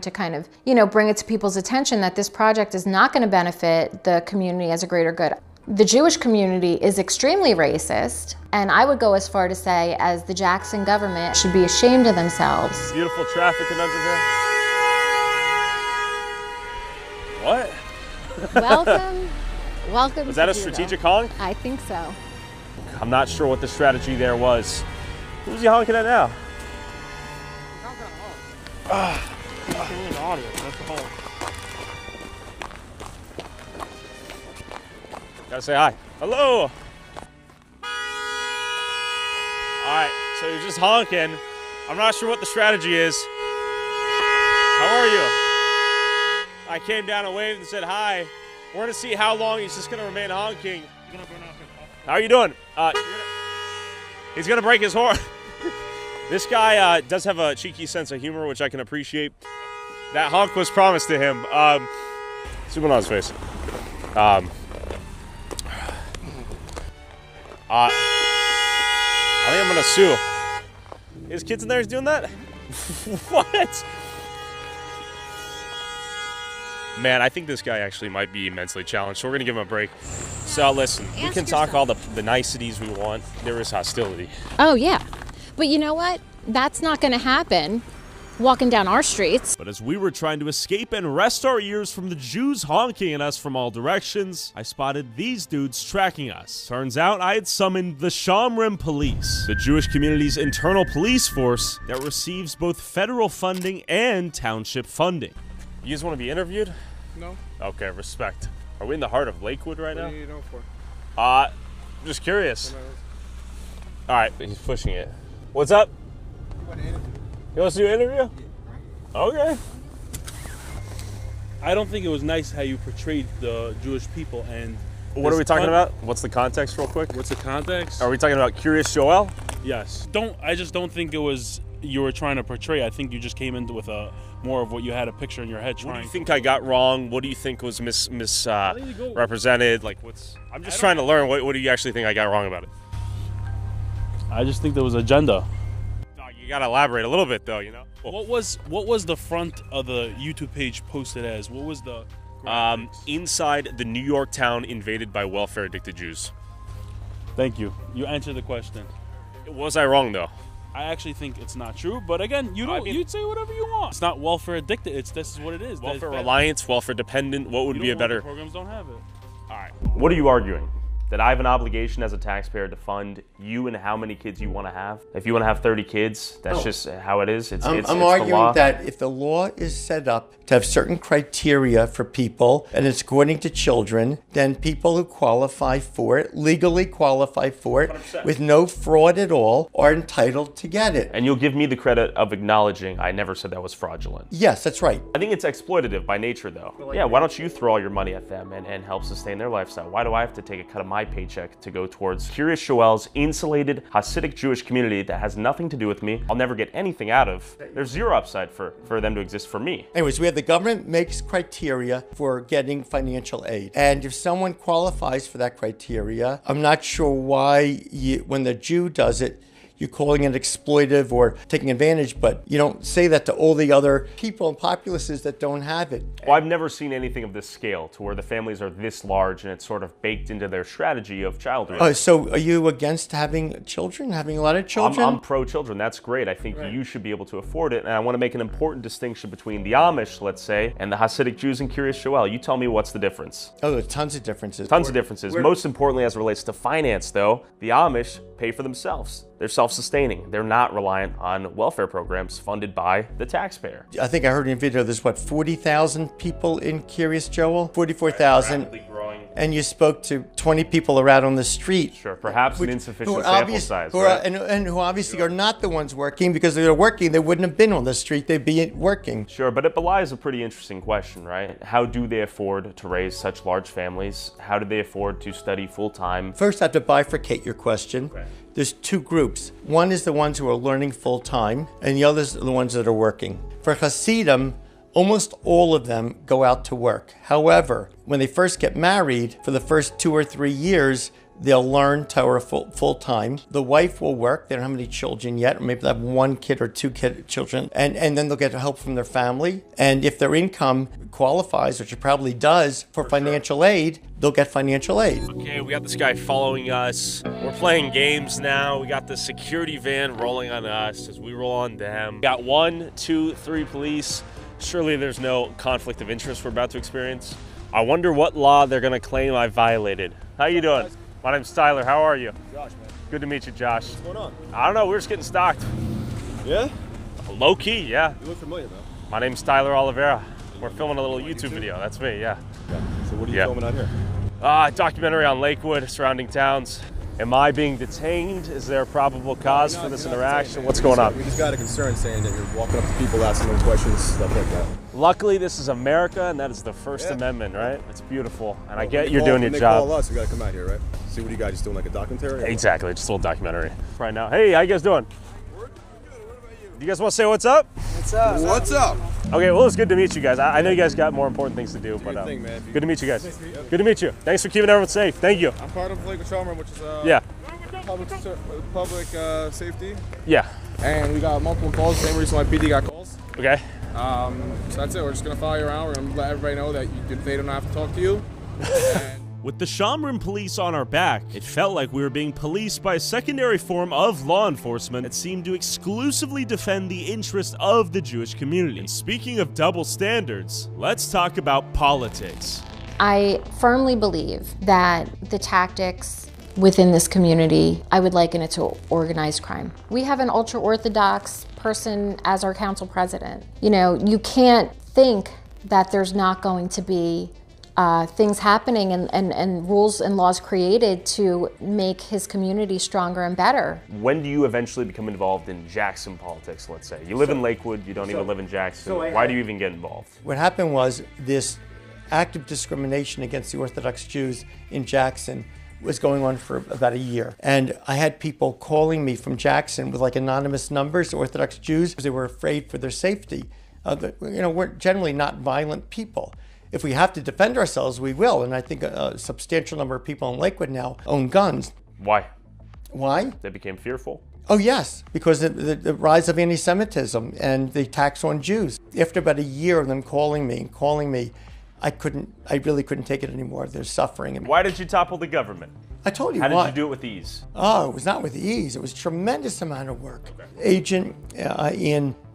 to kind of, you know, bring it to people's attention that this project is not going to benefit the community as a greater good. The Jewish community is extremely racist, and I would go as far to say as the Jackson government should be ashamed of themselves. Beautiful traffic conundrum here. What? Welcome. Welcome. Was that a strategic honk? I think so. I'm not sure what the strategy there was. Who's he honking at now? Gotta say hi. Hello! Alright, so you're just honking. I'm not sure what the strategy is. How are you? I came down and waved and said hi. We're gonna see how long he's just gonna remain honking. How are you doing? He's gonna break his horn. This guy does have a cheeky sense of humor, which I can appreciate. That honk was promised to him. Zoom in on his face. I think I'm gonna sue. His kid's in there, he's doing that? What? Man, I think this guy actually might be immensely challenged, so we're gonna give him a break. So listen, we can talk all the niceties we want. There is hostility. Oh yeah, but you know what? That's not gonna happen walking down our streets. But as we were trying to escape and rest our ears from the Jews honking at us from all directions, I spotted these dudes tracking us. Turns out I had summoned the Shomrim Police, the Jewish community's internal police force that receives both federal funding and township funding. You guys want to be interviewed? No. Okay, respect. Are we in the heart of Lakewood right now? What do you know for? I'm just curious. All right, he's pushing it. What's up? You want to do an interview? Okay. I don't think it was nice how you portrayed the Jewish people. And what are we talking about? What's the context, real quick? What's the context? Are we talking about Curious Joel? Yes. I just don't think it was you were trying to portray. I think you just came in with a more of what you had a picture in your head. What do you think I got wrong? What do you think was misrepresented? Like, I'm just trying to learn. What do you actually think I got wrong about it? I just think there was agenda. You gotta elaborate a little bit, though. You know. What was the front of the YouTube page posted as? What was the inside the New York town invaded by welfare addicted Jews? Thank you. You answered the question. Was I wrong though? I actually think it's not true, but again, you'd say whatever you want. It's not welfare addicted. This is what it is. Welfare reliance, welfare dependent. What would be a better? Programs don't have it. All right. What are you arguing? That I have an obligation as a taxpayer to fund you and how many kids you want to have. If you want to have 30 kids, that's just how it is. It's I'm the law. arguing that if the law is set up to have certain criteria for people, and it's according to children, then people who qualify for it, legally qualify for it, 100%. with no fraud at all, are entitled to get it. And you'll give me the credit of acknowledging I never said that was fraudulent. Yes, that's right. I think it's exploitative by nature, though. Yeah, why don't you throw all your money at them and help sustain their lifestyle? Why do I have to take a cut of my paycheck to go towards Curious Joel's insulated Hasidic Jewish community that has nothing to do with me? I'll never get anything out of. There's zero upside for them to exist for me. Anyways, we have the government makes criteria for getting financial aid. And if someone qualifies for that criteria, I'm not sure why when the Jew does it, you're calling it exploitive or taking advantage, but you don't say that to all the other people and populaces that don't have it. Well, I've never seen anything of this scale to where the families are this large and it's sort of baked into their strategy of child raising. So are you against having children, having a lot of children? I'm pro-children. That's great. I think you should be able to afford it. And I want to make an important distinction between the Amish, let's say, and the Hasidic Jews and Curious Joel. You tell me what's the difference. Oh, there's tons of differences. Tons of differences. Most importantly, as it relates to finance, though, the Amish pay for themselves. They're self-sustaining. They're not reliant on welfare programs funded by the taxpayer. I think I heard in a video there's, 40,000 people in Curious Joel? 44,000. Rapidly growing. And you spoke to 20 people are out on the street. Sure, perhaps an insufficient sample size. And who obviously are not the ones working, because if they're working, they wouldn't have been on the street, they'd be working. Sure, but it belies a pretty interesting question, right? How do they afford to raise such large families? How do they afford to study full-time? First, I have to bifurcate your question. Okay. There's two groups. One is the ones who are learning full-time, and the others are the ones that are working. For Hasidim, almost all of them go out to work. However, when they first get married, for the first 2 or 3 years, they'll learn Torah full-time. The wife will work. They don't have any children yet, or maybe they have 1 kid or 2 children, and then they'll get help from their family. And if their income qualifies, which it probably does, for financial aid, they'll get financial aid. Okay, we got this guy following us. We're playing games now. We got the security van rolling on us as we roll on them. We got 1, 2, 3 police. Surely there's no conflict of interest we're about to experience. I wonder what law they're gonna claim I violated. How you doing? My name's Tyler. How are you? Josh, man. Good to meet you, Josh. What's going on? I don't know. We're just getting stocked. Yeah? Low key, yeah. You look familiar, though. My name's Tyler Oliveira. We're filming a little YouTube video. That's me, yeah. So what are you filming out here? Documentary on Lakewood, surrounding towns. Am I being detained? Is there a probable cause for this interaction? What's going on? We just got a concern saying that you're walking up to people, asking them questions, stuff like that. Luckily, this is America, and that is the First Amendment, right? It's beautiful, and I get you're doing your job. When they call us, we got to come out here, right? See what you guys just doing, like a documentary? Exactly, just a little documentary. Right now. Hey, how you guys doing? You guys want to say what's up? What's up? What's up? Okay, well, it's good to meet you guys. I know you guys got more important things to do, but good to meet you guys. Good to meet you. Thanks for keeping everyone safe. Thank you. I'm part of Lakewood Charmer, which is public safety. Yeah. And we got multiple calls. Same reason why PD got calls. Okay. So that's it. We're just gonna follow you around. We're gonna let everybody know that they don't have to talk to you. With the Shamrim police on our back, it felt like we were being policed by a secondary form of law enforcement that seemed to exclusively defend the interests of the Jewish community. And speaking of double standards, let's talk about politics. I firmly believe that the tactics within this community, I would liken it to organized crime. We have an ultra-Orthodox person as our council president. You know, you can't think that there's not going to be things happening and rules and laws created to make his community stronger and better. When do you eventually become involved in Jackson politics, let's say? You live in Lakewood, you don't even live in Jackson. Why do you even get involved? What happened was this act of discrimination against the Orthodox Jews in Jackson was going on for about a year. And I had people calling me from Jackson with like anonymous numbers, Orthodox Jews, because they were afraid for their safety. We're generally not violent people. If we have to defend ourselves, we will. And I think a substantial number of people in Lakewood now own guns. Why? Why? They became fearful? Oh, yes, because of the rise of anti-Semitism and the attacks on Jews. After about a year of them calling me, I really couldn't take it anymore. They're suffering. Why did you topple the government? I told you why. How did you do it with ease? Oh, it was not with ease. It was a tremendous amount of work. Okay. Agent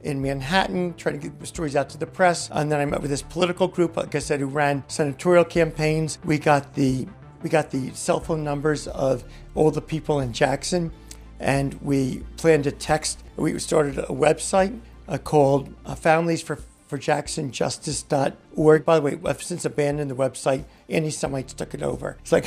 in Manhattan, trying to get the stories out to the press. And then I met with this political group, like I said, who ran senatorial campaigns. We got the We got the cell phone numbers of all the people in Jackson, and we planned to text. We started a website called familiesforjacksonjustice.org. By the way, I've since abandoned the website. Anti-Semites took it over. It's like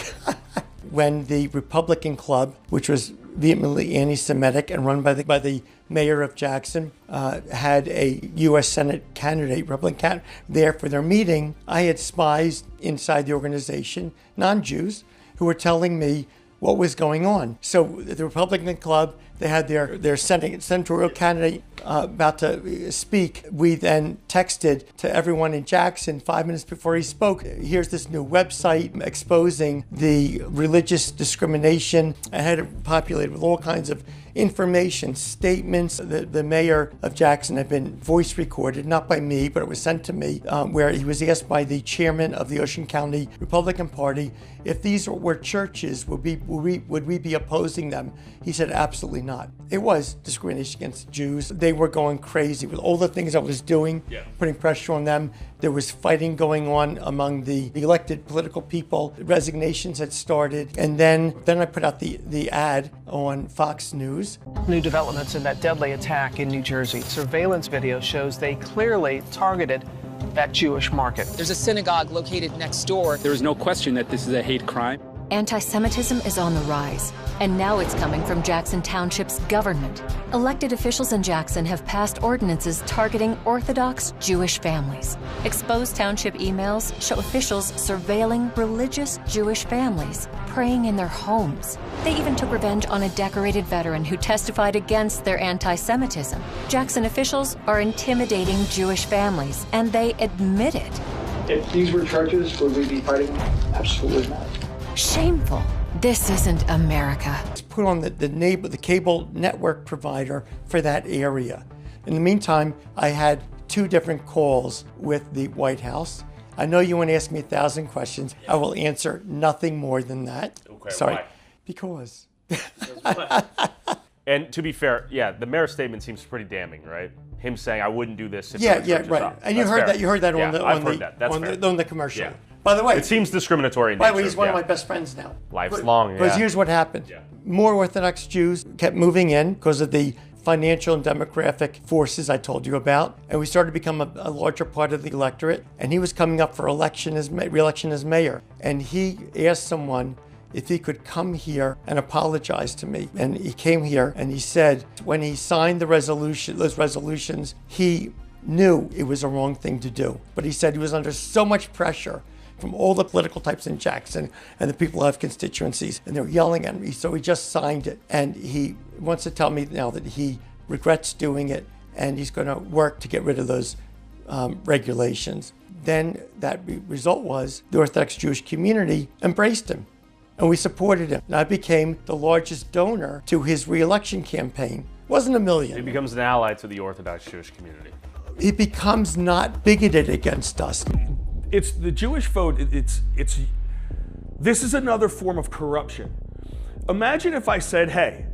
when the Republican Club, which was vehemently anti-Semitic and run by the mayor of Jackson, had a U.S. Senate candidate, Republican candidate, there for their meeting, I had spies inside the organization, non-Jews, who were telling me what was going on. So the Republican Club, they had their senatorial candidate about to speak. We then texted to everyone in Jackson 5 minutes before he spoke, here's this new website exposing the religious discrimination. I had it populated with all kinds of information, statements. The mayor of Jackson had been voice recorded, not by me, but it was sent to me, where he was asked by the chairman of the Ocean County Republican Party if these were churches, would we be opposing them? He said, absolutely not. It was discrimination against Jews. They were going crazy with all the things I was doing, putting pressure on them. There was fighting going on among the elected political people. Resignations had started. And then I put out the ad on Fox News. New developments in that deadly attack in New Jersey. Surveillance video shows they clearly targeted that Jewish market. There's a synagogue located next door. There is no question that this is a hate crime. Anti-Semitism is on the rise, and now it's coming from Jackson Township's government. Elected officials in Jackson have passed ordinances targeting Orthodox Jewish families. Exposed township emails show officials surveilling religious Jewish families, praying in their homes. They even took revenge on a decorated veteran who testified against their anti-Semitism. Jackson officials are intimidating Jewish families, and they admit it. If these were churches, would we be fighting? Absolutely not. Shameful. This isn't America. It's put on the cable network provider for that area. In the meantime, I had 2 different calls with the White House. I know you want to ask me 1,000 questions. I will answer nothing more than that. Okay, sorry. why? Because. And to be fair, the mayor's statement seems pretty damning, right? Him saying, "I wouldn't do this." If right. Up. And you heard that. You heard that on the commercial. Yeah. By the way, it seems discriminatory. By the way, he's one of my best friends now. Life's long. Because here's what happened: more Orthodox Jews kept moving in because of the financial and demographic forces I told you about, and we started to become a larger part of the electorate. And he was coming up for re-election as mayor, and he asked someone if he could come here and apologize to me. And he came here and he said when he signed those resolutions, he knew it was a wrong thing to do. But he said he was under so much pressure from all the political types in Jackson and the people who have constituencies, and they were yelling at me, so he just signed it. And he wants to tell me now that he regrets doing it, and he's going to work to get rid of those regulations. Then that result was the Orthodox Jewish community embraced him, and we supported him. And I became the largest donor to his re-election campaign. It wasn't $1 million. He becomes an ally to the Orthodox Jewish community. He becomes not bigoted against us. It's the Jewish vote. This is another form of corruption. Imagine if I said, "Hey,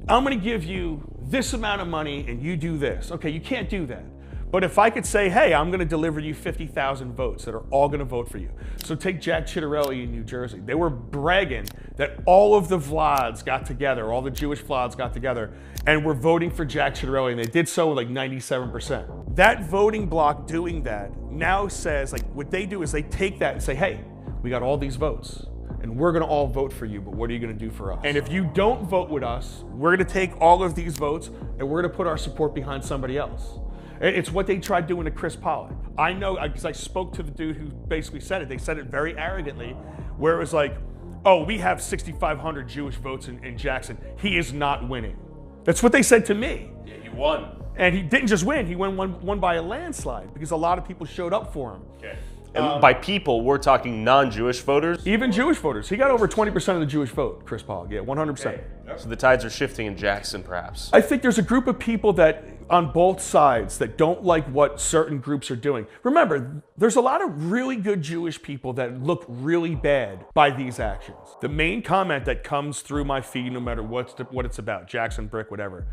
I'm going to give you this amount of money and you do this." Okay, you can't do that. But if I could say, "Hey, I'm going to deliver you 50,000 votes that are all going to vote for you." So take Jack Ciattarelli in New Jersey. They were bragging that all of the Vlads got together, all the Jewish Vlads got together, and were voting for Jack Ciattarelli, and they did so with like 97%. That voting bloc doing that now says, like, what they do is they take that and say, "Hey, we got all these votes, and we're going to all vote for you, but what are you going to do for us? And if you don't vote with us, we're going to take all of these votes, and we're going to put our support behind somebody else." It's what they tried doing to Chris Pollock. I know, because I spoke to the dude who basically said it. They said it very arrogantly, where it was like, "Oh, we have 6,500 Jewish votes in Jackson. He is not winning." That's what they said to me. Yeah, he won. And he didn't just win. He won by a landslide because a lot of people showed up for him. Okay. And by people, we're talking non-Jewish voters? Even Jewish voters. He got over 20% of the Jewish vote, Chris Pollock. Yeah, 100%. Okay. So the tides are shifting in Jackson, perhaps. I think there's a group of people that, on both sides, that don't like what certain groups are doing. Remember, there's a lot of really good Jewish people that look really bad by these actions. The main comment that comes through my feed, no matter what it's about, Jackson, Brick, whatever,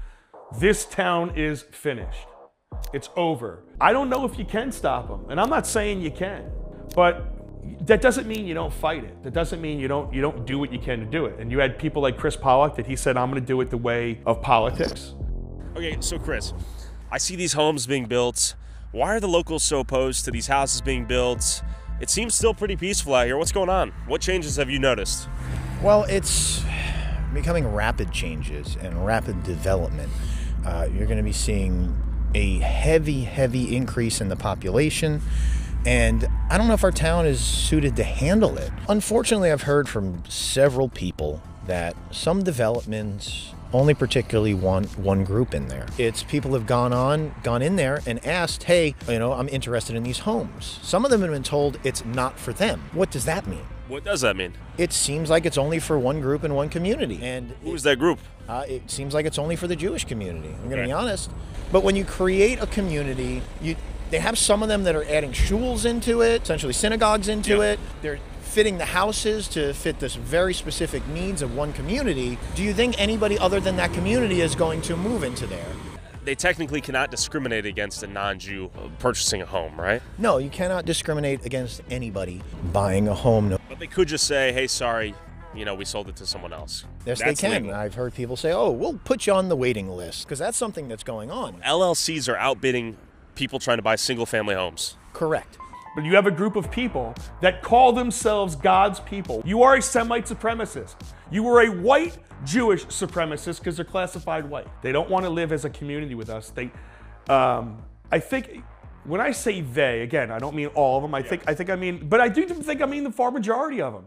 this town is finished. It's over. I don't know if you can stop them, and I'm not saying you can, but that doesn't mean you don't fight it. That doesn't mean you don't do what you can to do it. And you had people like Chris Pollock that he said, I'm going to do it the way of politics. Okay, so Chris, I see these homes being built. Why are the locals so opposed to these houses being built? It seems still pretty peaceful out here. What's going on? What changes have you noticed? Well, it's becoming rapid changes and rapid development. You're going to be seeing a heavy increase in the population, and I don't know if our town is suited to handle it. Unfortunately, I've heard from several people that some developments only particularly want one group in there. It's people have gone in there and asked, hey, I'm interested in these homes. Some of them have been told it's not for them. What does that mean? What does that mean? It seems like it's only for one group and one community. And who's that group? It seems like it's only for the Jewish community. I'm going to be honest. But when you create a community, they have some of them that are adding shuls into it, essentially synagogues into it. They're fitting the houses to fit this very specific needs of one community. Do you think anybody other than that community is going to move into there? They technically cannot discriminate against a non-Jew purchasing a home, right? No, you cannot discriminate against anybody buying a home. But they could just say, hey, sorry, we sold it to someone else. Yes, That's they can. legal. I've heard people say, oh, we'll put you on the waiting list, because that's something that's going on. LLCs are outbidding people trying to buy single-family homes. Correct. But you have a group of people that call themselves God's people. You are a Semite supremacist. You are a white Jewish supremacist because they're classified white. They don't want to live as a community with us. I think when I say they, again, I don't mean all of them. I mean the far majority of them.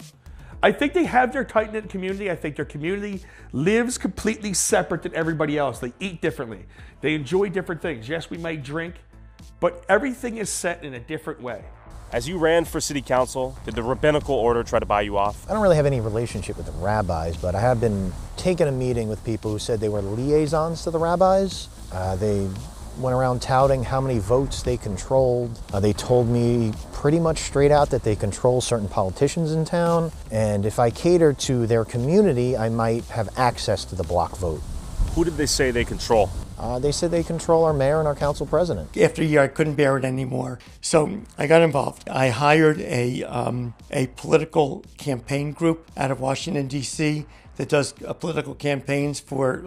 I think they have their tight-knit community. I think their community lives completely separate than everybody else. They eat differently. They enjoy different things. Yes, we might drink, but everything is set in a different way. As you ran for city council, did the rabbinical order try to buy you off? I don't really have any relationship with the rabbis, but I have been taking a meeting with people who said they were liaisons to the rabbis. They went around touting how many votes they controlled. They told me pretty much straight out that they control certain politicians in town, and if I cater to their community, I might have access to the block vote. Who did they say they control? They said they control our mayor and our council president. After a year, I couldn't bear it anymore, so I got involved. I hired a political campaign group out of Washington, D.C. that does political campaigns for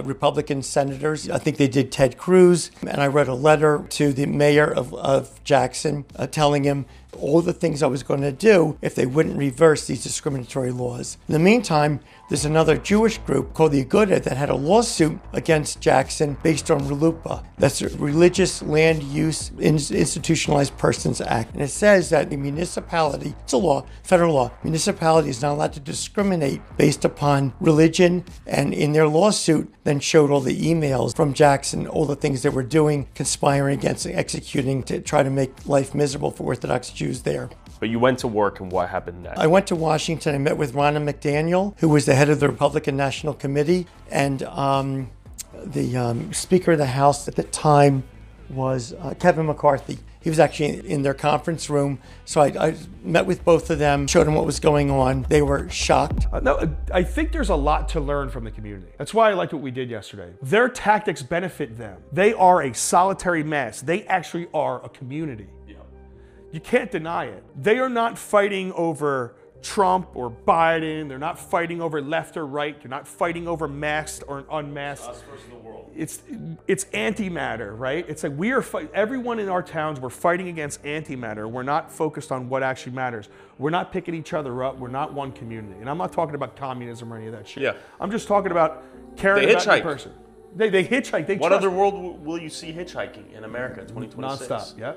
Republican senators. I think they did Ted Cruz, and I wrote a letter to the mayor of Jackson telling him all the things I was going to do if they wouldn't reverse these discriminatory laws. In the meantime, there's another Jewish group called the Aguda that had a lawsuit against Jackson based on RLUIPA. That's a Religious Land Use Institutionalized Persons Act. And it says that the municipality, it's a law, federal law, municipality is not allowed to discriminate based upon religion. And in their lawsuit, then showed all the emails from Jackson, all the things they were doing, conspiring against, executing to try to make life miserable for Orthodox Jews there. But you went to work, and what happened next? I went to Washington. I met with Ronna McDaniel, who was the head of the Republican National Committee, and the Speaker of the House at the time was Kevin McCarthy. He was actually in their conference room. So I met with both of them, showed them what was going on. They were shocked. No, I think there's a lot to learn from the community. That's why I liked what we did yesterday. Their tactics benefit them. They are a solitary mass. They actually are a community. You can't deny it. They are not fighting over Trump or Biden. They're not fighting over left or right. They're not fighting over masked or unmasked. Us versus the world. It's antimatter, right? It's like everyone in our towns, we're fighting against antimatter. We're not focused on what actually matters. We're not picking each other up. We're not one community. And I'm not talking about communism or any of that shit. Yeah. I'm just talking about caring about the person. They hitchhike. What other world will you see hitchhiking in America in 2026? Nonstop, yeah.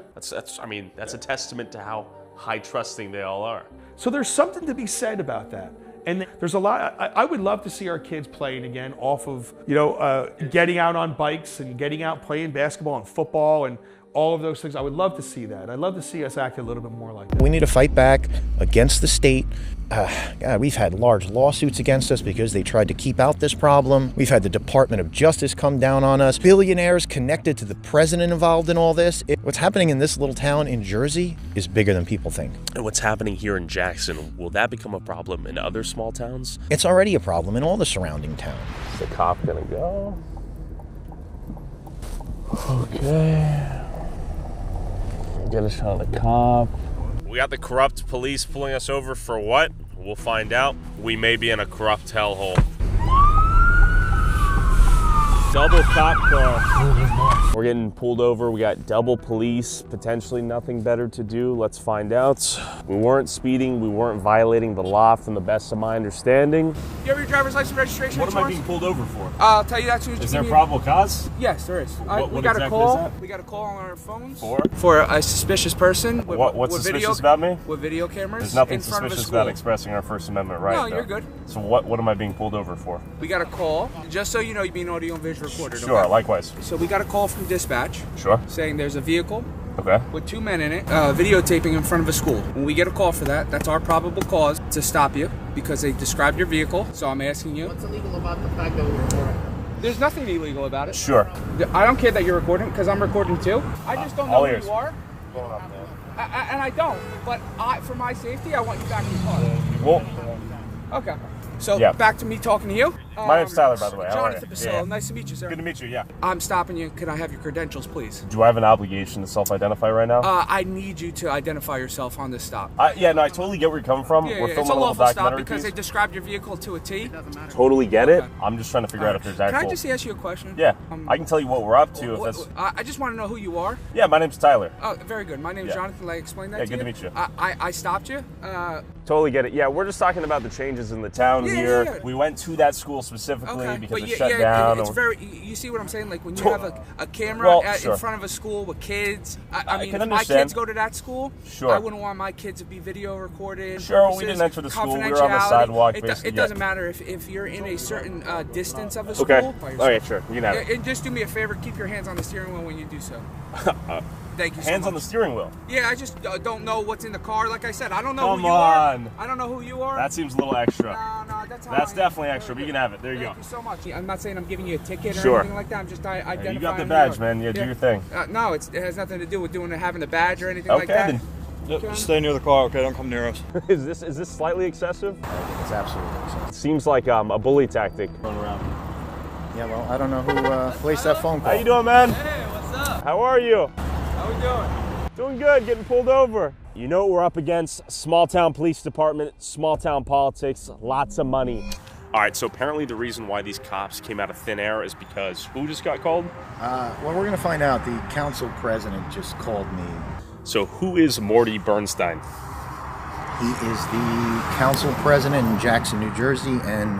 That's a testament to how high trusting they all are. So there's something to be said about that. And there's a lot, I would love to see our kids playing again off of, getting out on bikes and getting out playing basketball and football and all of those things. I would love to see that. I'd love to see us act a little bit more like that. We need to fight back against the state. God, we've had large lawsuits against us because they tried to keep out this problem. We've had the Department of Justice come down on us. Billionaires connected to the president involved in all this. What's happening in this little town in Jersey is bigger than people think. And what's happening here in Jackson, will that become a problem in other small towns? It's already a problem in all the surrounding towns. Is the cop gonna go? Okay. Get us on the cop. We got the corrupt police pulling us over for what? We'll find out. We may be in a corrupt hellhole. Double cop car. We're getting pulled over. We got double police, potentially nothing better to do. Let's find out. We weren't speeding. We weren't violating the law from the best of my understanding. You have your driver's license registration What am I insurance? being pulled over for? I'll tell you that soon as you Is there give me- probable cause? Yes, there is. What we got exactly a call. is that? We got a call on our phones For a suspicious person. With, What's with suspicious video, about me? With video cameras. There's nothing in front of a suspicious school. about expressing our First Amendment right. No, though. you're good. So what am I being pulled over for? We got a call, just so you know, you're being audio and visual recorded. Sure, okay? likewise. So we got a call from dispatch. Sure. Saying there's a vehicle. Okay. With 2 men in it, videotaping in front of a school. When we get a call for that, that's our probable cause to stop you because they described your vehicle. So I'm asking you. What's illegal about the fact that we're recording? There's nothing illegal about it. Sure. I don't care that you're recording because I'm recording too. I just don't know all who ears. you are. And I don't. But for my safety, I want you back in the car. Well, Okay. So Yeah. back to me talking to you. My name's Tyler, by the way. How are Jonathan you? Basillo. Yeah. Nice to meet you, sir. Good to meet you, yeah. I'm stopping you. Could I have your credentials, please? Do I have an obligation to self-identify right now? I need you to identify yourself on this stop. Yeah, no, I totally get where you're coming from. Yeah, We're it's filming a a little lawful stop documentary because piece. they described your vehicle to a T. Totally get it. I'm just trying to figure out if there's actual... Can I just ask you a question? Yeah, I can tell you what we're up to if that's... I just want to know who you are. Yeah, my name's Tyler. Oh, very good. My name is Yeah. Jonathan. Like, explain that Yeah, to good you. to meet you. I stopped you. Totally get it. Yeah, we're just talking about the changes in the town here. yeah. We went to that school specifically because but it shut yeah, down. it's or- very. You see what I'm saying? Like when you To- have a camera Well, in sure. front of a school with kids. I mean, can if my understand. kids go to that school, Sure. I wouldn't want my kids to be video recorded. Sure, we didn't enter the school. We were on the sidewalk, basically, It doesn't yeah. matter if you're in a certain distance of a school. Okay. All right, sure. You can have it. And just do me a favor. Keep your hands on the steering wheel when you do so. Thank you so Hands much. on the steering wheel. Yeah, I just don't know what's in the car. Like I said, I don't know Come who you are. on. I don't know who you are. That seems a little extra. No, that's how That's I am. definitely extra, but you can have it. There you go. Thank you so much. I'm not saying I'm giving you a ticket or Sure. anything like that. I'm just identifying. You got the who badge, you are. man. Yeah, do your thing. No, it has nothing to do with having a badge or anything Okay, like that. then. Stay near the car, okay? Don't come near us. Is this slightly excessive? It's absolutely excessive. It seems like a bully tactic. Yeah, well, I don't know who placed that phone call. How you doing, man? Hey, what's up? How are you? How we doing? Doing good, getting pulled over. You know what we're up against? Small town police department, small town politics, lots of money. All right, so apparently the reason why these cops came out of thin air is because who just got called? Well, we're going to find out. The council president just called me. So who is Morty Bernstein? He is the council president in Jackson, New Jersey, and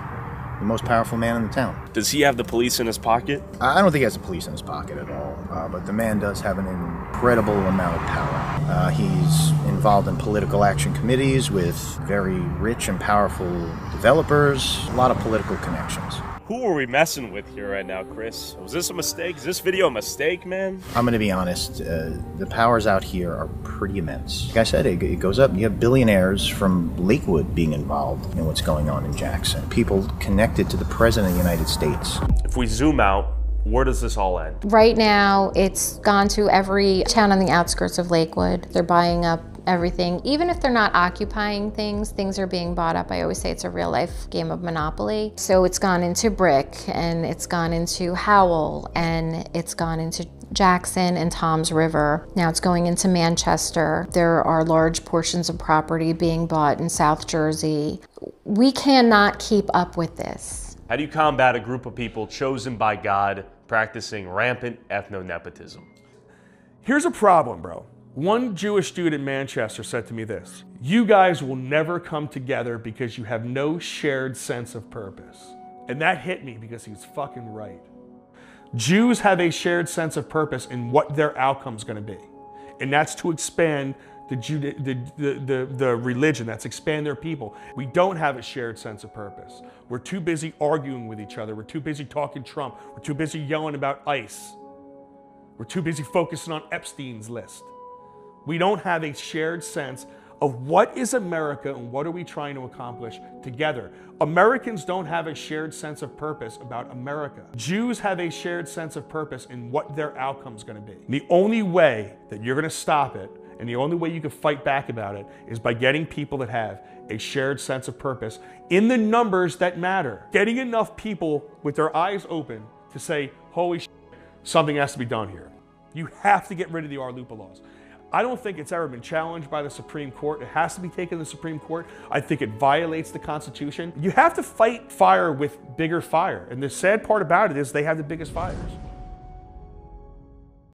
the most powerful man in the town. Does he have the police in his pocket? I don't think he has the police in his pocket at all, but the man does have an incredible amount of power. He's involved in political action committees with very rich and powerful developers, a lot of political connections. Who are we messing with here right now, Chris? Was this a mistake? Is this video a mistake, man? I'm going to be honest, the powers out here are pretty immense. Like I said, it goes up. You have billionaires from Lakewood being involved in what's going on in Jackson. People connected to the President of the United States. If we zoom out, where does this all end? Right now, it's gone to every town on the outskirts of Lakewood. They're buying up everything. Even if they're not occupying things, things are being bought up. I always say it's a real life game of Monopoly. So it's gone into Brick, and it's gone into Howell, and it's gone into Jackson and Toms River. Now it's going into Manchester. There are large portions of property being bought in South Jersey. We cannot keep up with this. How do you combat a group of people chosen by God practicing rampant ethno-nepotism? Here's a problem, bro. One Jewish dude in Manchester said to me this: you guys will never come together because you have no shared sense of purpose. And that hit me because he's fucking right. Jews have a shared sense of purpose in what their outcome's gonna be. And that's to expand the religion, that's expand their people. We don't have a shared sense of purpose. We're too busy arguing with each other. We're too busy talking Trump. We're too busy yelling about ICE. We're too busy focusing on Epstein's list. We don't have a shared sense of what is America and what are we trying to accomplish together. Americans don't have a shared sense of purpose about America. Jews have a shared sense of purpose in what their outcome's gonna be. The only way that you're gonna stop it, and the only way you can fight back about it, is by getting people that have a shared sense of purpose in the numbers that matter. Getting enough people with their eyes open to say, holy shit, something has to be done here. You have to get rid of the RLUIPA laws. I don't think it's ever been challenged by the Supreme Court. It has to be taken to the Supreme Court. I think it violates the Constitution. You have to fight fire with bigger fire. And the sad part about it is they have the biggest fires.